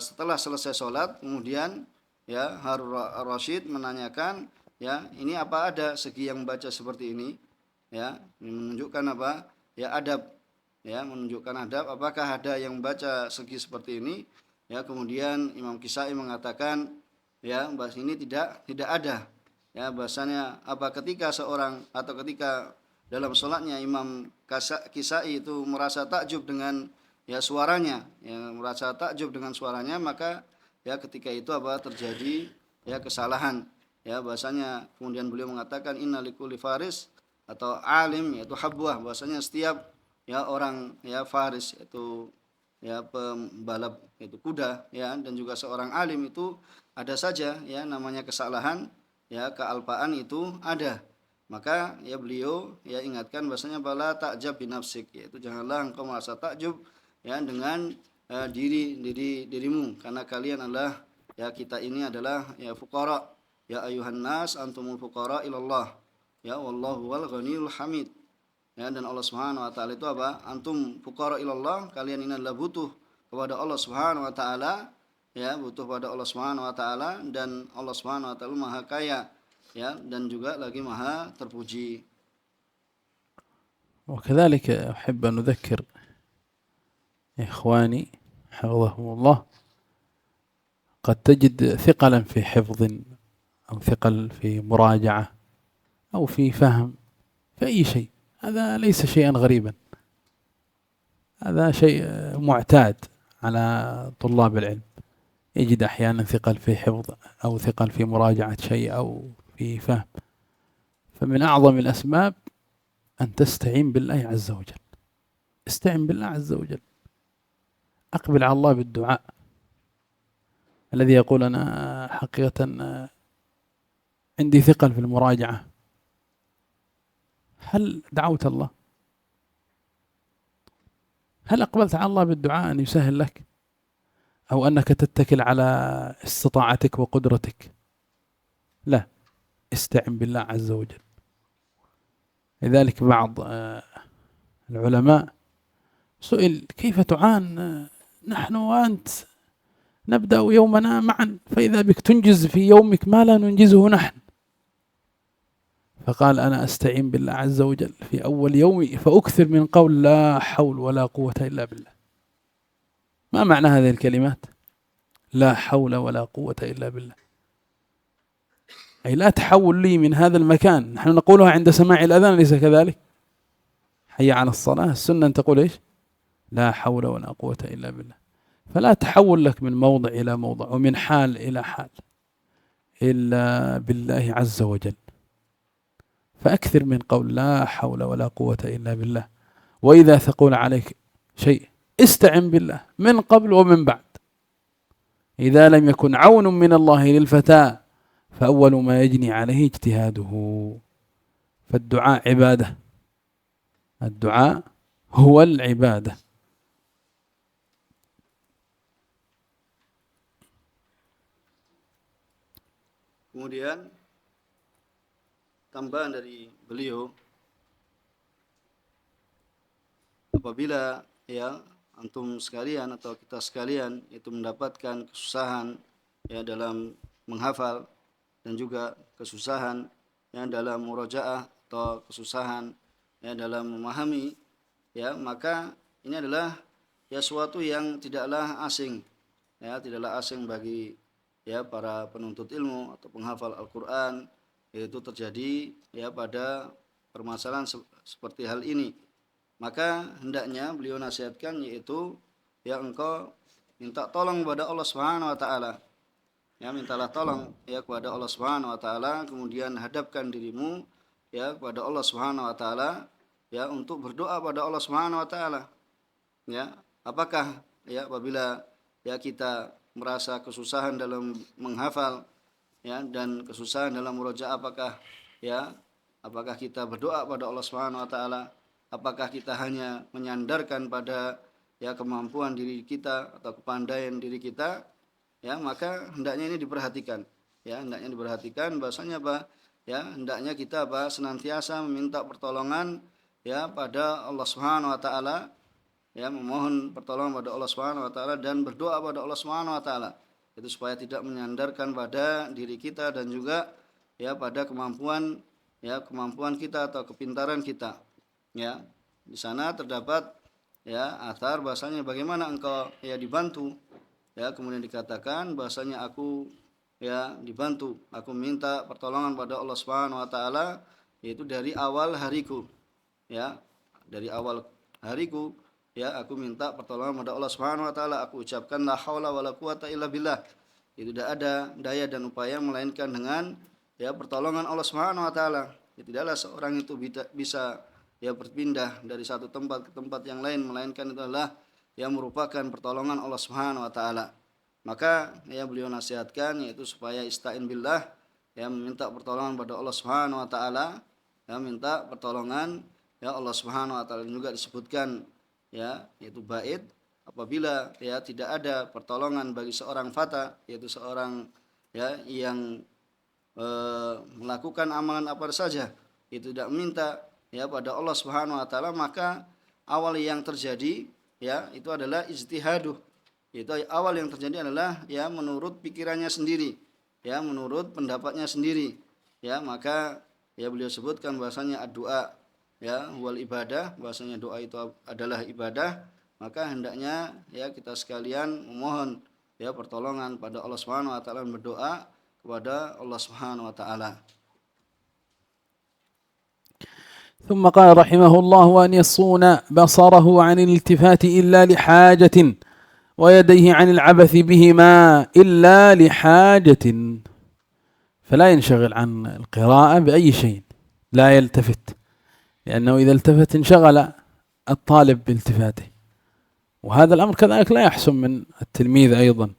setelah selesai sholat kemudian ya Harun Ar-Rasyid menanyakan, ya, ini apa ada segi yang baca seperti ini, ya, menunjukkan apa? Ya adab, ya, menunjukkan adab, apakah ada yang baca segi seperti ini, ya. Kemudian Imam Kisai mengatakan, ya, bahas ini tidak ada. Ya, bahasanya apa, ketika seorang atau ketika dalam sholatnya Imam Kisai itu merasa takjub dengan ya suaranya, ya, merasa takjub dengan suaranya, maka ya ketika itu apa terjadi ya kesalahan, ya, bahasanya kemudian beliau mengatakan inna likulli faris atau alim, yaitu habwah, bahasanya setiap ya orang ya faris itu ya pembalap itu kuda, ya, dan juga seorang alim itu ada saja ya namanya kesalahan, ya, kealpaan itu ada. Maka ya beliau ya ingatkan bahasanya bala takjab binafsik, yaitu janganlah engkau merasa takjub ya dengan dirimu, karena kalian adalah ya kita ini adalah ya fuqara, ya ayuhan nas antumul fuqara ilallah, ya wallahu wal ghaniyul hamid. Ya, dan Allah Subhanahu wa taala itu apa? Antum fuqara ilallah, kalian ini adalah butuh kepada Allah Subhanahu wa taala, ya, butuh pada Allah Subhanahu wa taala, dan Allah Subhanahu wa taala Maha Kaya, ya, dan juga lagi Maha terpuji. وكذلك أحب أن أذكر إخواني حفظهم الله، قد تجد ثقلا في حفظ أو ثقل في مراجعة أو في فهم في أي شيء، هذا ليس شيئا غريبا، هذا شيء معتاد على طلاب العلم. يجد أحيانا ثقل في حفظ أو ثقل في مراجعة شيء أو في فهم، فمن أعظم الأسباب أن تستعين بالله عز وجل. استعن بالله عز وجل، أقبل على الله بالدعاء. الذي يقول أنا حقيقة عندي ثقل في المراجعة، هل دعوت الله؟ هل أقبلت على الله بالدعاء أن يسهل لك، أو أنك تتكل على استطاعتك وقدرتك؟ لا، استعن بالله عز وجل. لذلك بعض العلماء سئل كيف تعان نحن وأنت نبدأ يومنا معا، فإذا بك تنجز في يومك ما لا ننجزه نحن. فقال أنا أستعين بالله عز وجل في أول يومي فأكثر من قول لا حول ولا قوة إلا بالله. ما معنى هذه الكلمات؟ لا حول ولا قوة إلا بالله، أي لا تحول لي من هذا المكان. نحن نقولها عند سماع الأذان، ليس كذلك؟ حي على الصلاة، السنة أن تقول إيش؟ لا حول ولا قوة إلا بالله. فلا تحول لك من موضع إلى موضع ومن حال إلى حال إلا بالله عز وجل. فأكثر من قول لا حول ولا قوة إلا بالله. وإذا ثقل عليك شيء استعن بالله من قبل ومن بعد. إذا لم يكن عون من الله للفتى فأول ما يجني عليه اجتهاده. فالدعاء عبادة، الدعاء هو العبادة. Kemudian tambahan dari beliau, apabila ya antum sekalian atau kita sekalian itu mendapatkan kesusahan ya dalam menghafal dan juga kesusahan ya dalam murajaah atau kesusahan ya dalam memahami, ya maka ini adalah ya suatu yang tidaklah asing, ya tidaklah asing bagi ya para penuntut ilmu atau penghafal Al-Qur'an, yaitu terjadi ya pada permasalahan seperti hal ini. Maka hendaknya beliau nasihatkan, yaitu ya engkau minta tolong kepada Allah Subhanahu wa taala. Ya, mintalah tolong ya kepada Allah Subhanahu wa taala, kemudian hadapkan dirimu ya kepada Allah Subhanahu wa taala ya untuk berdoa pada Allah Subhanahu wa taala. Ya, apakah ya apabila ya kita merasa kesusahan dalam menghafal ya dan kesusahan dalam murojaah, apakah kita berdoa pada Allah Subhanahu wa taala? Apakah kita hanya menyandarkan pada ya kemampuan diri kita atau kepandaian diri kita? Ya, maka hendaknya ini diperhatikan. Ya, hendaknya diperhatikan bahwasanya apa? Ya, hendaknya kita senantiasa meminta pertolongan ya pada Allah Subhanahu wa taala, ya memohon pertolongan pada Allah Subhanahu wa taala dan berdoa pada Allah Subhanahu wa taala, itu supaya tidak menyandarkan pada diri kita dan juga ya pada kemampuan kita atau kepintaran kita. Ya, di sana terdapat ya athar bahasanya bagaimana engkau ya dibantu, ya kemudian dikatakan bahasanya aku ya dibantu, aku minta pertolongan pada Allah Subhanahu wa taala yaitu dari awal hariku, ya dari awal hariku ya aku minta pertolongan pada Allah Subhanahu wa taala, aku ucapkan la haula wala quwata illa billah. Itu tidak ada daya dan upaya melainkan dengan ya pertolongan Allah Subhanahu wa taala. Ya, tidaklah seorang itu bisa ya berpindah dari satu tempat ke tempat yang lain melainkan itu adalah yang merupakan pertolongan Allah Subhanahu wa taala. Maka ya beliau nasihatkan yaitu supaya istain billah, ya meminta pertolongan pada Allah Subhanahu wa taala, ya minta pertolongan ya Allah Subhanahu wa taala. Juga disebutkan ya yaitu bait apabila ya tidak ada pertolongan bagi seorang fata, yaitu seorang ya yang melakukan amalan apa saja, itu tidak meminta ya pada Allah Subhanahu wa taala, maka awal yang terjadi ya itu adalah ijtihaduh. Itu awal yang terjadi adalah ya menurut pikirannya sendiri, ya menurut pendapatnya sendiri. Ya, maka ya beliau sebutkan bahasanya doa ya wal ibadah, bahasanya doa itu adalah ibadah, maka hendaknya ya kita sekalian memohon ya pertolongan pada Allah Subhanahu wa taala, berdoa kepada Allah Subhanahu wa taala. ثم قال رحمه الله وأن يصون بصره عن الالتفات إلا لحاجة ويديه عن العبث بهما إلا لحاجة، فلا ينشغل عن القراءة بأي شيء، لا يلتفت، لأنه إذا التفت انشغل الطالب بالتفاته. وهذا الأمر كذلك لا يحسن من التلميذ أيضا،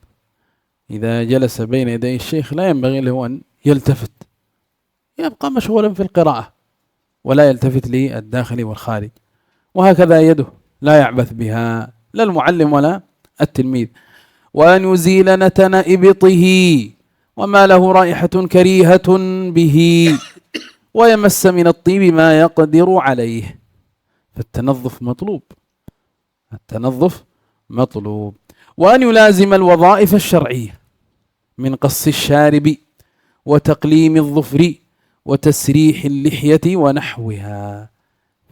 إذا جلس بين يدي الشيخ لا ينبغي له أن يلتفت، يبقى مشغولا في القراءة ولا يلتفت للداخل والخارج. وهكذا يده لا يعبث بها لا المعلم ولا التلميذ. وأن يزيل نتن إبطه وما له رائحة كريهة به ويمس من الطيب ما يقدر عليه. فالتنظف مطلوب، التنظف مطلوب. وأن يلازم الوظائف الشرعية من قص الشارب وتقليم الظفر وتسريح اللحية ونحوها.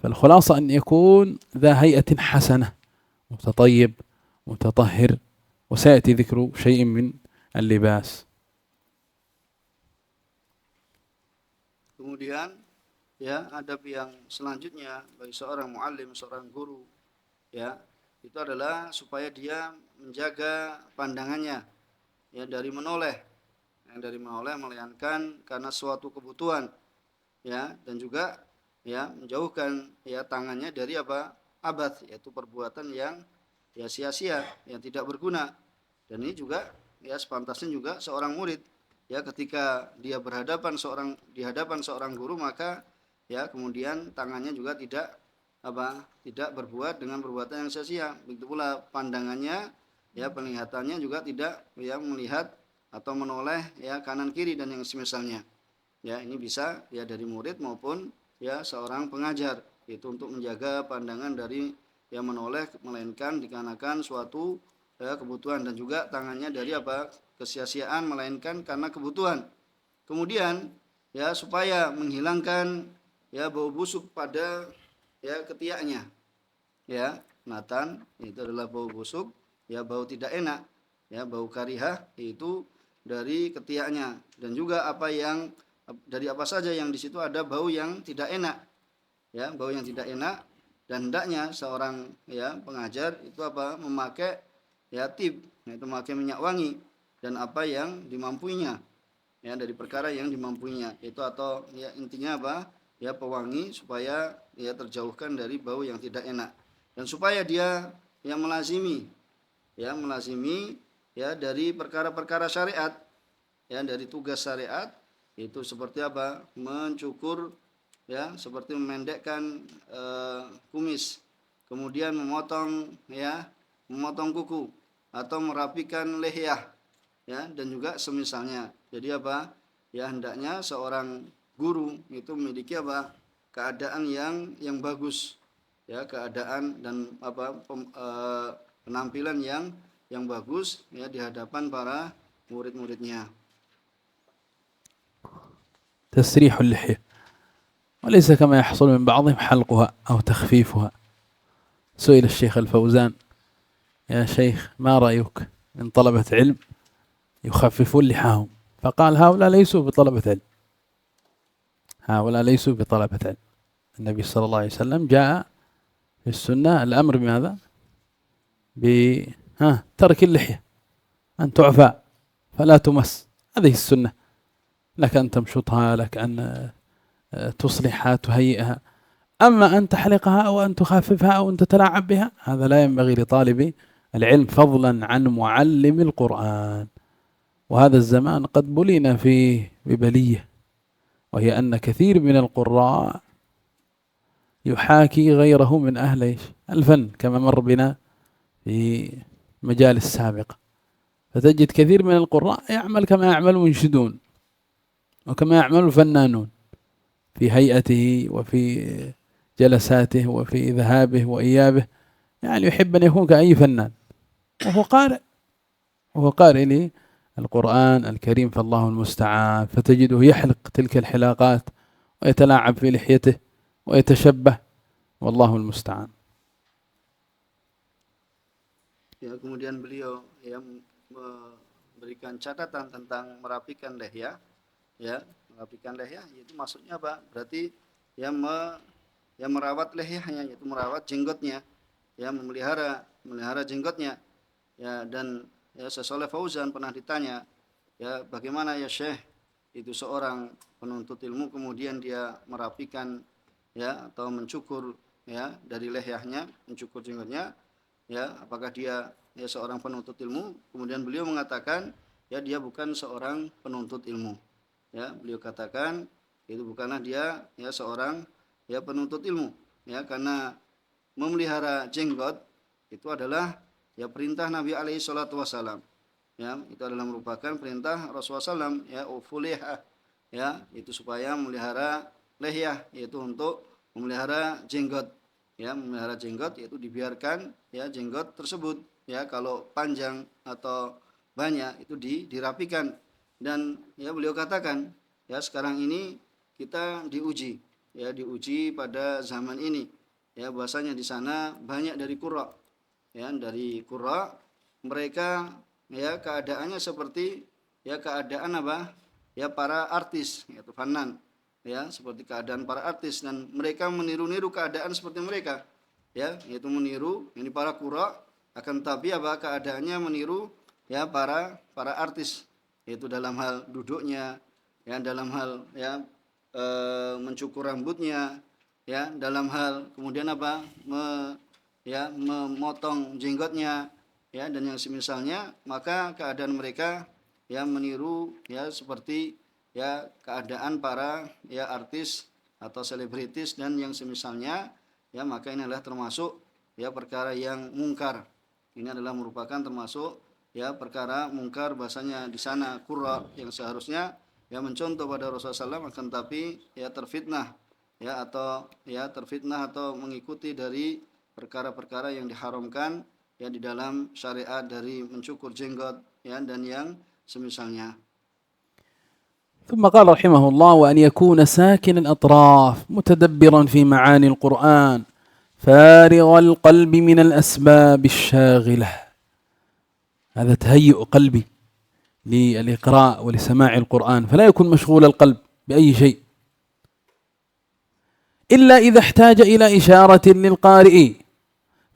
فالخلاصة أن يكون ذا هيئة حسنة، متطيب متطهر، وسيأتي ذكر شيء من اللباس. Kemudian ya adab yang selanjutnya bagi seorang muallim, seorang guru ya, itu adalah supaya dia menjaga pandangannya ya dari menoleh, yang dari menoleh melainkan karena suatu kebutuhan ya, dan juga ya menjauhkan ya tangannya dari apa? Abath, yaitu perbuatan yang ya sia-sia, yang tidak berguna. Dan ini juga ya sepantasnya juga seorang murid ya ketika dia di hadapan seorang guru, maka ya kemudian tangannya juga tidak berbuat dengan perbuatan yang sia-sia. Begitu pula pandangannya ya, penglihatannya juga tidak ya melihat atau menoleh ya kanan kiri dan yang semisalnya. Ya, ini bisa ya dari murid maupun ya seorang pengajar, itu untuk menjaga pandangan dari ya menoleh melainkan dikarenakan suatu ya kebutuhan, dan juga tangannya dari apa? Kesia-siaan melainkan karena kebutuhan. Kemudian ya supaya menghilangkan ya bau busuk pada ya ketiaknya. Ya, natan itu adalah bau busuk, ya bau tidak enak, ya bau karihah itu dari ketiaknya, dan juga apa yang dari apa saja yang di situ ada bau yang tidak enak. Ya, bau yang tidak enak, dan hendaknya seorang ya pengajar itu apa? Memakai ya tib, yaitu memakai minyak wangi dan apa yang dimampuinya. Ya, dari perkara yang dimampuinya itu, atau ya intinya apa? Ya pewangi supaya ya terjauhkan dari bau yang tidak enak, dan supaya dia yang melazimi ya dari perkara-perkara syariat, ya dari tugas syariat itu seperti apa? Mencukur ya, seperti memendekkan kumis, kemudian memotong kuku atau merapikan lehyah ya, dan juga semisalnya. Jadi apa? Ya hendaknya seorang guru itu memiliki apa? Keadaan yang bagus. Ya, keadaan dan apa penampilan yang bagus ya di hadapan para murid-muridnya. تسريح اللحية، وليس كما يحصل من بعضهم حلقها أو تخفيفها. سئل الشيخ الفوزان: يا شيخ ما رأيك من طلبة علم يخففون لحاهم؟ فقال: هؤلاء ليسوا بطلبة علم، هؤلاء ليسوا بطلبة علم. النبي صلى الله عليه وسلم جاء في السنة الأمر بماذا؟ بترك اللحية، أن تعفى فلا تمس، هذه السنة، لك أن تمشطها، لك أن تصلحها تهيئها. أما أن تحلقها أو أن تخففها أو أن تتلاعب بها، هذا لا ينبغي لطالب العلم، فضلا عن معلم القرآن. وهذا الزمان قد بلينا فيه ببلية، وهي أن كثير من القراء يحاكي غيره من أهل الفن، كما مر بنا في مجالس سابقة. فتجد كثير من القراء يعمل كما يعمل المنشدون، وكما يعمل الفنانون في هيئته وفي جلساته وفي ذهابه وإيابه، يعني يحب أن يكون كأي فنان، وهو قارئ للقرآن الكريم، فالله المستعان. فتجده يحلق تلك الحلاقات ويتلاعب في لحيته ويتشبه، والله المستعان. Ya, kemudian beliau yang memberikan catatan tentang merapikan lehya, ya, merapikan lehya itu maksudnya apa? Berarti yang merawat lehyanya, yaitu merawat jenggotnya, ya, memelihara jenggotnya, ya. Dan ya, Syekh Shalih Fauzan pernah ditanya, ya, bagaimana ya Syekh, itu seorang penuntut ilmu kemudian dia merapikan, ya, atau mencukur, ya, dari lehyanya, mencukur jenggotnya, ya, apakah dia ya seorang penuntut ilmu? Kemudian beliau mengatakan, ya, dia bukan seorang penuntut ilmu, ya, beliau katakan itu bukanlah dia ya seorang ya penuntut ilmu, ya, karena memelihara jenggot itu adalah ya perintah Nabi alaihi salatu wasallam, ya, itu adalah merupakan perintah Rasulullah SAW, ya, ufuliha, ya, itu supaya memelihara lehyah, yaitu untuk memelihara jenggot, ya, memelihara jenggot yaitu dibiarkan, ya, jenggot tersebut, ya, kalau panjang atau banyak itu dirapikan. Dan ya beliau katakan, ya, sekarang ini kita diuji, ya, diuji pada zaman ini, ya, bahasanya di sana banyak dari qurra, ya, dari qurra, mereka ya keadaannya seperti ya keadaan apa? Ya para artis, yaitu fanan, ya, seperti keadaan para artis, dan mereka meniru-niru keadaan seperti mereka, ya, yaitu meniru ini para qurra, akan tapi apa keadaannya meniru ya para artis, yaitu dalam hal duduknya, ya, dalam hal ya mencukur rambutnya, ya, dalam hal kemudian apa memotong jenggotnya, ya, dan yang semisalnya. Maka keadaan mereka ya meniru ya seperti ya keadaan para ya artis atau selebritis dan yang semisalnya, ya, maka ini adalah termasuk ya perkara yang mungkar. Ini adalah merupakan termasuk ya perkara mungkar, bahasanya di sana qurra yang seharusnya ya mencontoh pada Rasulullah SAW, akan tapi ya terfitnah, ya, atau ya terfitnah atau mengikuti dari perkara-perkara yang diharamkan ya di dalam syariat, dari mencukur jenggot, ya, dan yang semisalnya. ثم قال رحمه الله: وأن يكون ساكن الأطراف متدبرا في معاني القرآن فارغ القلب من الأسباب الشاغلة. هذا تهيئ قلبي للإقراء ولسماع القرآن، فلا يكون مشغول القلب بأي شيء إلا إذا احتاج إلى إشارة للقارئ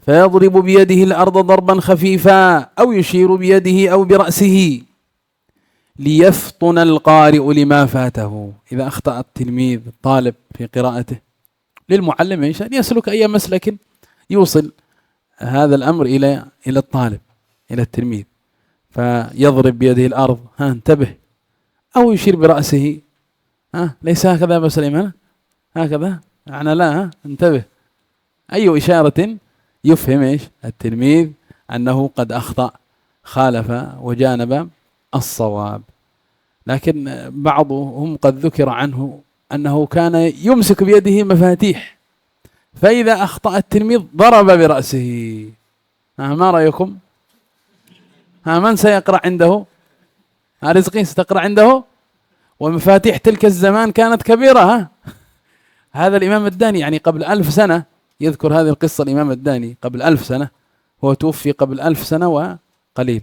فيضرب بيده الأرض ضربا خفيفا أو يشير بيده أو برأسه ليفطن القارئ لما فاته. إذا أخطأ التلميذ الطالب في قراءته، للمعلم إيش أن يسلك أي مسلك يوصل هذا الأمر إلى الطالب، إلى التلميذ، فيضرب بيده الأرض، انتبه، أو يشير برأسه، ليس هكذا بس الإيمان، هكذا يعني لا، انتبه، أي إشارة يفهم إيش التلميذ أنه قد أخطأ، خالف وجانب الصواب. لكن بعضهم قد ذكر عنه أنه كان يمسك بيده مفاتيح، فإذا أخطأ التلميذ ضرب برأسه. ما رأيكم؟ من سيقرأ عنده؟ رزقي ستقرأ عنده؟ ومفاتيح تلك الزمان كانت كبيرة. هذا الإمام الداني يعني قبل 1000 سنة يذكر هذه القصة. الإمام الداني قبل 1000 سنة، هو توفي قبل 1000 سنة وقليل.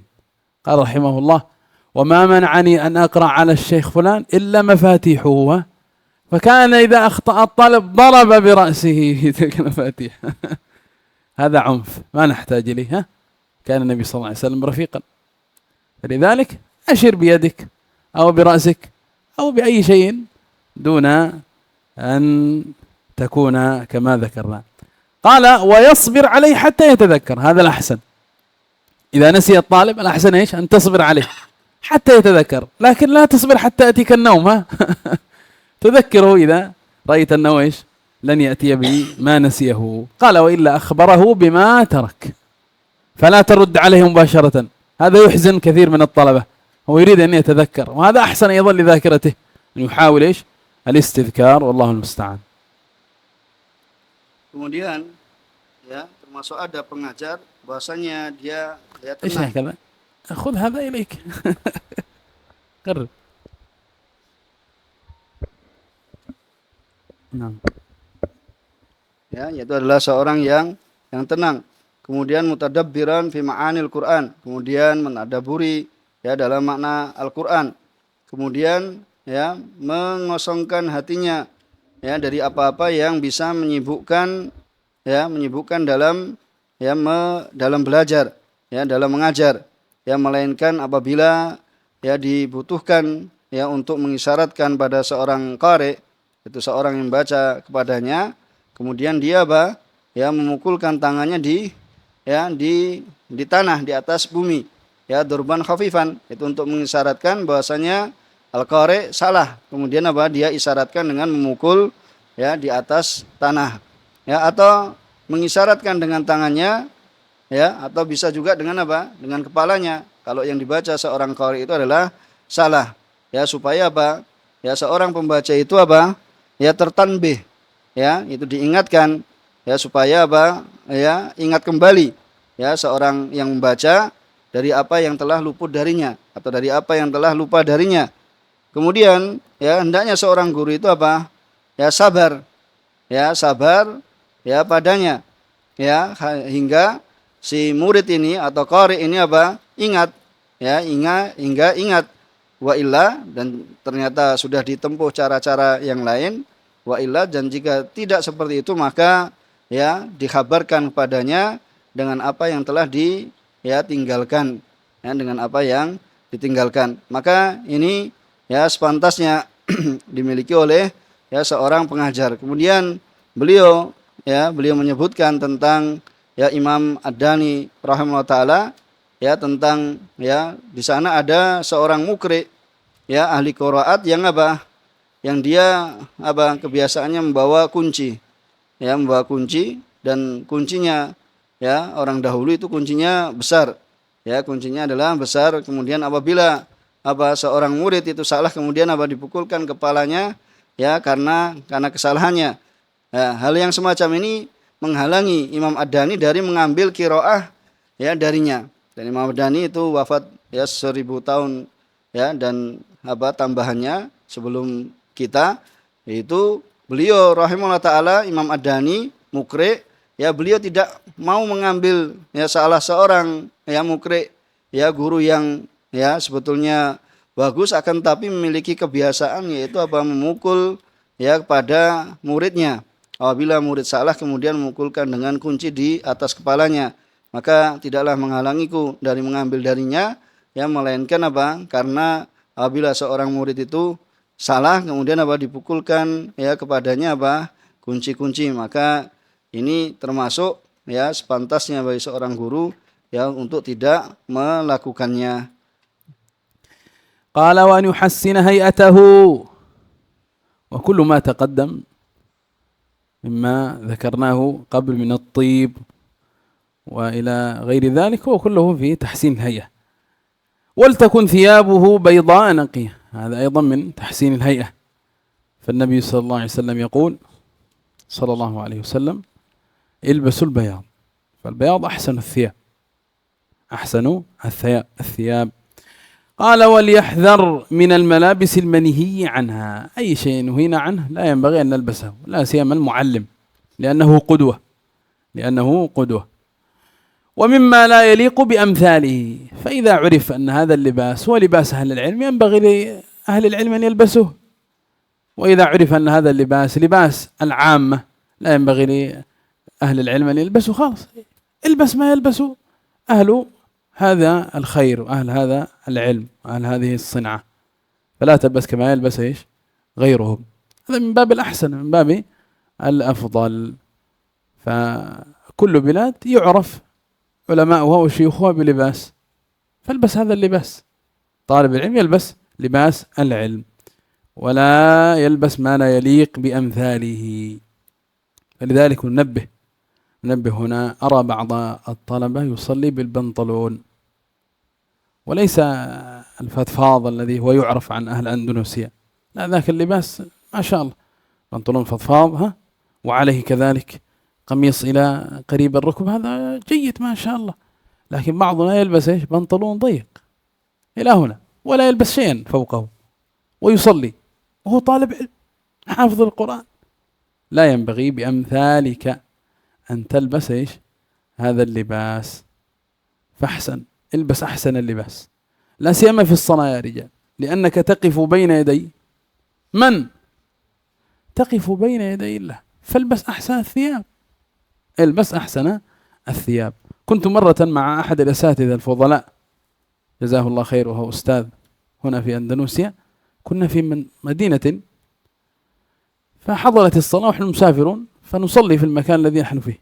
قال رحمه الله: وما منعني أن أقرأ على الشيخ فلان إلا مفاتيحه، فكان إذا أخطأ الطالب ضرب برأسه في تلك المفاتيح. هذا عنف ما نحتاج إليه. كان النبي صلى الله عليه وسلم رفيقا، فلذلك أشر بيدك أو برأسك أو بأي شيء دون أن تكون كما ذكرنا. قال: ويصبر عليه حتى يتذكر. هذا الأحسن. إذا نسي الطالب الأحسن إيش؟ أن تصبر عليه حتى يتذكر، لكن لا تصبر حتى يأتيك النوم. تذكره إذا رأيت أنه إيش؟ لن يأتي بما نسيه. قال: وإلا أخبره بما ترك فلا ترد عليه مباشرة. هذا يحزن كثير من الطلبة، هو يريد أن يتذكر، وهذا أحسن يظل ذاكرته، أن يحاول إيش الاستذكار والله المستعان. Kemudian ya termasuk ada pengajar bahwasanya dia إيش tenang. هكذا خذ هذا إليك قرب. نعم. Ya, yaitu adalah seorang yang tenang. Kemudian mutadabbiran fi ma'anil Quran, kemudian menadaburi ya dalam makna Al-Qur'an. Kemudian ya mengosongkan hatinya ya dari apa-apa yang bisa menyibukkan dalam dalam belajar, ya dalam mengajar, ya melainkan apabila ya dibutuhkan ya untuk mengisyaratkan pada seorang qari, itu seorang yang baca kepadanya, kemudian dia ya memukulkan tangannya di tanah di atas bumi, ya durban khafifan, itu untuk mengisyaratkan bahwasanya al-qari salah. Kemudian dia isyaratkan dengan memukul ya di atas tanah, ya atau mengisyaratkan dengan tangannya, ya atau bisa juga dengan dengan kepalanya kalau yang dibaca seorang qari itu adalah salah, ya supaya ya seorang pembaca itu ya tertanbih, ya itu diingatkan, ya supaya ya ingat kembali ya seorang yang membaca dari apa yang telah luput darinya atau dari apa yang telah lupa darinya. Kemudian ya hendaknya seorang guru itu ya sabar ya padanya, ya hingga si murid ini atau qari ini ingat, ya hingga ingat. Wa illa, dan ternyata sudah ditempuh cara-cara yang lain, wa illa, dan jika tidak seperti itu maka ya dikhabarkan kepadanya dengan apa yang telah tinggalkan, ya dengan apa yang ditinggalkan. Maka ini ya sepantasnya dimiliki oleh ya seorang pengajar. Kemudian beliau menyebutkan tentang ya Imam Ad-Dani rahimahullah taala, ya tentang ya di sana ada seorang mukri, ya ahli qiraat yang dia kebiasaannya membawa kunci, dan kuncinya ya orang dahulu itu kuncinya besar, ya kuncinya adalah besar. Kemudian apabila seorang murid itu salah, kemudian dipukulkan kepalanya ya karena kesalahannya. Nah, hal yang semacam ini menghalangi Imam Ad-Dani dari mengambil qiraah ya darinya. Dan Imam Ad-Dani itu wafat ya 1000 tahun ya, dan tambahannya sebelum kita, yaitu beliau rahimahullah taala Imam Ad-Dani mukri, ya beliau tidak mau mengambil ya salah seorang ya mukri, ya guru yang ya sebetulnya bagus akan tapi memiliki kebiasaan yaitu memukul ya kepada muridnya. Apabila murid salah kemudian memukulkan dengan kunci di atas kepalanya, maka tidaklah menghalangiku dari mengambil darinya, ya melainkan karena apabila seorang murid itu salah kemudian dipukulkan ya kepadanya kunci-kunci, maka ini termasuk ya sepantasnya bagi seorang guru ya untuk tidak melakukannya. Qala wa an yuhassina hay'atahu wa kullu ma taqaddam mimma dhakarnahu qabl min at-tib وإلى غير ذلك هو كله في تحسين الهيئة. ولتكن ثيابه بيضاء نقية، هذا أيضا من تحسين الهيئة. فالنبي صلى الله عليه وسلم يقول صلى الله عليه وسلم البسوا البياض، فالبياض أحسن الثياب، أحسن الثياب. قال وليحذر من الملابس المنهي عنها، أي شيء نهينا عنه لا ينبغي أن نلبسه، لا سيما المعلم لأنه قدوة. ومما لا يليق بأمثاله، فإذا عرف أن هذا اللباس هو لباس أهل العلم ينبغي لأهل العلم أن يلبسوه، وإذا عرف أن هذا اللباس لباس العامة لا ينبغي لأهل العلم أن يلبسوا، خلاص البس ما يلبسوا أهل هذا الخير وأهل هذا العلم وأهل هذه الصنعة، فلا تلبس كما يلبس غيرهم. هذا من باب الأحسن، من باب الأفضل. فكل بلاد يعرف علماؤها وشيوخها بلباس، فالبس هذا اللباس. طالب العلم يلبس لباس العلم ولا يلبس ما لا يليق بأمثاله. فلذلك ننبه هنا. أرى بعض الطلبة يصلي بالبنطلون وليس الفضفاض الذي هو يعرف عن أهل أندونيسيا، لا ذاك اللباس ما شاء الله بنطلون فضفاض وعليه كذلك قميص إلى قريب الركب، هذا جيد ما شاء الله. لكن بعضنا يلبس إيش؟ بنطلون ضيق إلى هنا ولا يلبس شيئا فوقه ويصلي وهو طالب علم حافظ القرآن. لا ينبغي بأمثالك أن تلبس إيش؟ هذا اللباس. فأحسن، البس أحسن اللباس، لا سيما في الصلاة يا رجال، لأنك تقف بين يدي من؟ تقف بين يدي الله، فالبس أحسن الثياب، البس أحسن الثياب. كنت مرة مع أحد الأساتذة الفضلاء جزاه الله خير وهو أستاذ هنا في أندونيسيا، كنا في مدينة فحضرت الصلاة ونحن مسافرون فنصلي في المكان الذي نحن فيه،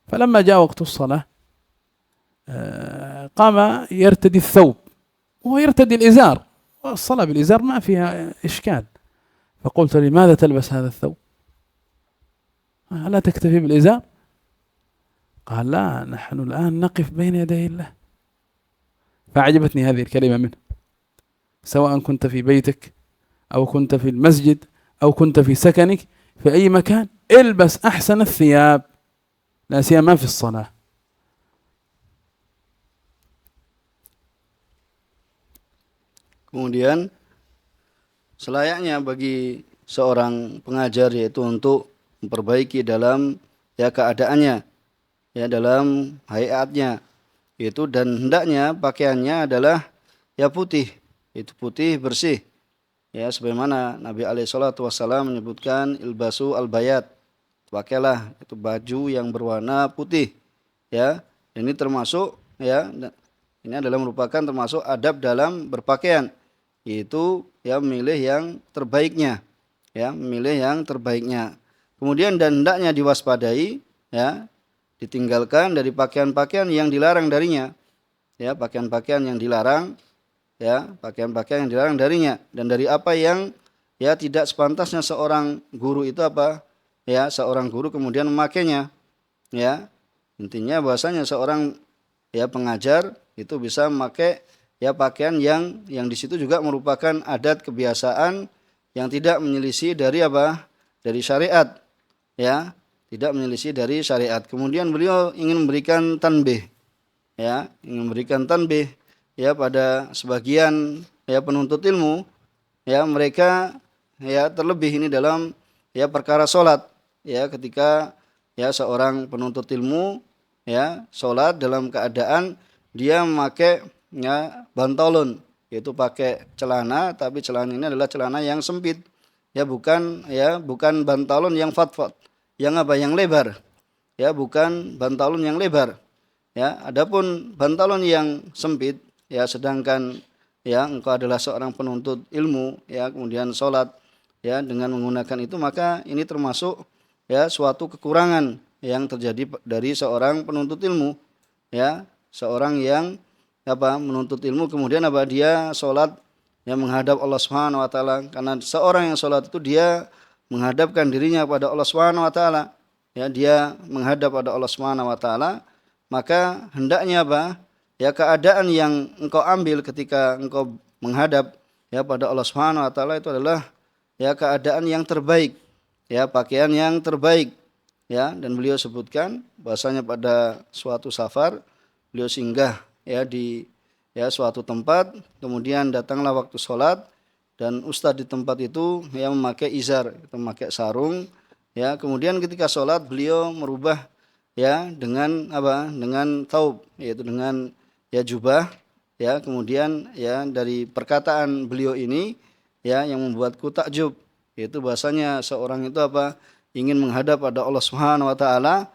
فلما جاء وقت الصلاة قام يرتدي الثوب وهو يرتدي الإزار، والصلاة بالإزار ما فيها إشكال. فقلت لماذا تلبس هذا الثوب؟ ألا تكتفي بالإزار؟ قال لا، نحن الآن نقف بين يدي الله. فأعجبتني هذه الكلمة منه، سواء كنت في بيتك أو كنت في المسجد أو كنت في سكنك في أي مكان، البس أحسن الثياب، لا سيما في الصلاة. Kemudian selayaknya bagi seorang pengajar yaitu untuk memperbaiki dalam keadaannya, dalam hayatnya itu, dan hendaknya pakaiannya adalah putih, itu putih bersih, sebagaimana Nabi SAW menyebutkan ilbasu al-bayat, pakailah itu baju yang berwarna putih, dan ini termasuk ini adalah merupakan termasuk adab dalam berpakaian, yaitu memilih yang terbaiknya, memilih yang terbaiknya. Kemudian dan hendaknya diwaspadai, ditinggalkan dari pakaian-pakaian yang dilarang darinya, pakaian-pakaian yang dilarang, pakaian-pakaian yang dilarang darinya, dan dari apa yang tidak sepantasnya seorang guru itu seorang guru kemudian memakainya, intinya bahwasanya seorang pengajar itu bisa memakai pakaian yang di situ juga merupakan adat kebiasaan yang tidak menyelisih dari dari syariat, tidak menyelisih dari syariat. Kemudian beliau ingin memberikan tanbih, ingin memberikan tanbih pada sebagian penuntut ilmu, mereka terlebih ini dalam perkara sholat, ketika seorang penuntut ilmu sholat dalam keadaan dia memakai bantalon, yaitu pakai celana, tapi celana ini adalah celana yang sempit, bukan bantalon yang fatfat, yang lebar, bukan bantalon yang lebar, adapun bantalon yang sempit, sedangkan engkau adalah seorang penuntut ilmu, kemudian sholat dengan menggunakan itu, maka ini termasuk suatu kekurangan yang terjadi dari seorang penuntut ilmu, seorang yang menuntut ilmu kemudian dia sholat menghadap Allah Subhanahu wa taala, karena seorang yang sholat itu dia menghadapkan dirinya kepada Allah Subhanahu wa taala, dia menghadap pada Allah Subhanahu wa taala, maka hendaknya keadaan yang engkau ambil ketika engkau menghadap pada Allah Subhanahu wa taala itu adalah keadaan yang terbaik, pakaian yang terbaik, dan beliau sebutkan bahasanya pada suatu safar beliau singgah di suatu tempat, kemudian datanglah waktu sholat, dan ustadz di tempat itu memakai izar, memakai sarung, kemudian ketika sholat beliau merubah dengan dengan taub, yaitu dengan jubah, kemudian dari perkataan beliau ini yang membuatku takjub, yaitu bahasanya seorang itu ingin menghadap pada Allah Subhanahu wa taala,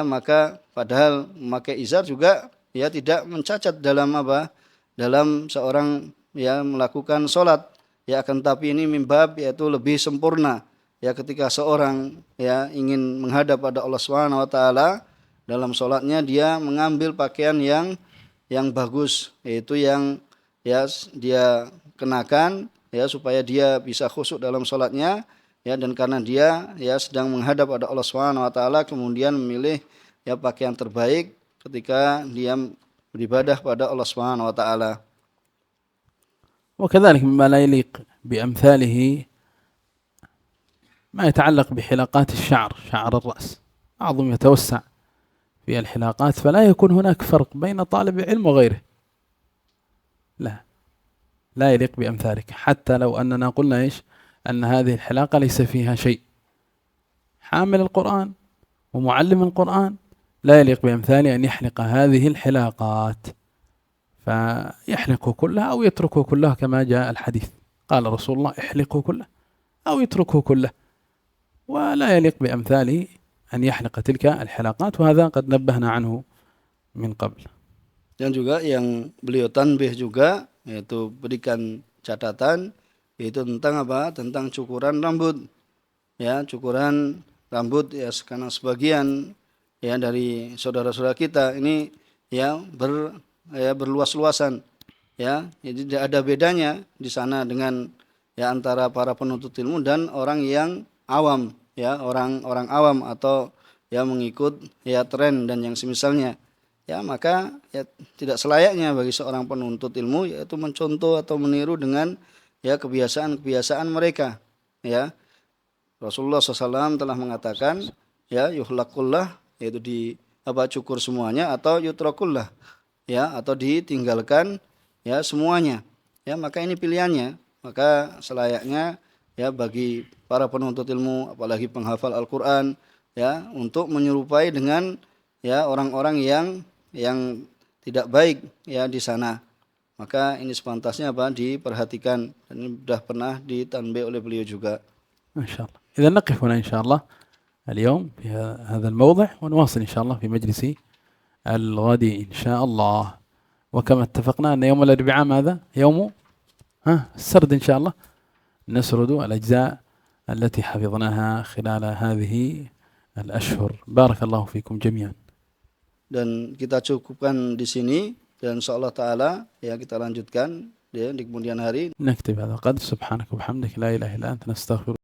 maka padahal memakai izar juga tidak mencacat dalam dalam seorang melakukan sholat, akan tapi ini mimbab yaitu lebih sempurna ketika seorang ingin menghadap pada Allah Subhanahu wa taala dalam sholatnya, dia mengambil pakaian yang bagus, yaitu yang dia kenakan supaya dia bisa khusyuk dalam sholatnya, dan karena dia sedang menghadap pada Allah Subhanahu wa taala, kemudian memilih pakaian terbaik ketika dia beribadah pada Allah Subhanahu wa taala. وكذلك مما لا يليق بأمثاله ما يتعلق بحلاقات الشعر، شعر الرأس، بعضهم يتوسع في الحلاقات فلا يكون هناك فرق بين طالب علم وغيره، لا يليق بأمثالك. حتى لو أننا قلنا أن هذه الحلاقة ليس فيها شيء، حامل القرآن ومعلم القرآن لا يليق بأمثاله أن يحلق هذه الحلاقات، فيحلقه كلها أو يتركه كلها كما جاء الحديث، قال رسول الله احلقه كله أو يتركه كله، ولا يليق بأمثاله أن يحلق تلك الحلاقات، وهذا قد نبهنا عنه من قبل. Dan juga yang beliau tanbih juga, yaitu berikan catatan, yaitu tentang apa? Tentang cukuran rambut. Ya, cukuran rambut ya, karena sebagian ya dari saudara-saudara kita ini ya berluas-luasan. Ya, jadi tidak ada bedanya di sana dengan ya antara para penuntut ilmu dan orang yang awam, ya, orang awam atau ya mengikut ya tren dan yang semisalnya. Ya, maka ya tidak selayaknya bagi seorang penuntut ilmu yaitu mencontoh atau meniru dengan ya kebiasaan-kebiasaan mereka. Ya, Rasulullah SAW telah mengatakan ya yuhlakullah, yaitu cukur semuanya, atau yutrakullah, ya, atau ditinggalkan ya semuanya. Ya, maka ini pilihannya. Maka selayaknya ya bagi para penuntut ilmu, apalagi penghafal Al-Qur'an, ya, untuk menyerupai dengan ya orang-orang yang tidak baik ya di sana. Maka ini sepantasnya diperhatikan, dan ini sudah pernah ditanbih oleh beliau juga. Insyaallah. إذا نقف هنا إن شاء الله اليوم في هذا الموضع، ونواصل إن شاء الله في مجلس الغد إن شاء الله. وكما اتفقنا أن يوم الأربعاء ماذا؟ يوم السرد إن شاء الله، نسرد الأجزاء التي حفظناها خلال هذه الأشهر. بارك الله فيكم جميعا. Dan kita cukupkan di sini, dan insyaallah taala ya kita lanjutkan ya di kemudian hari. نكتب هذا القدر. سبحانك وبحمدك لا إله إلا أنت نستغفرك.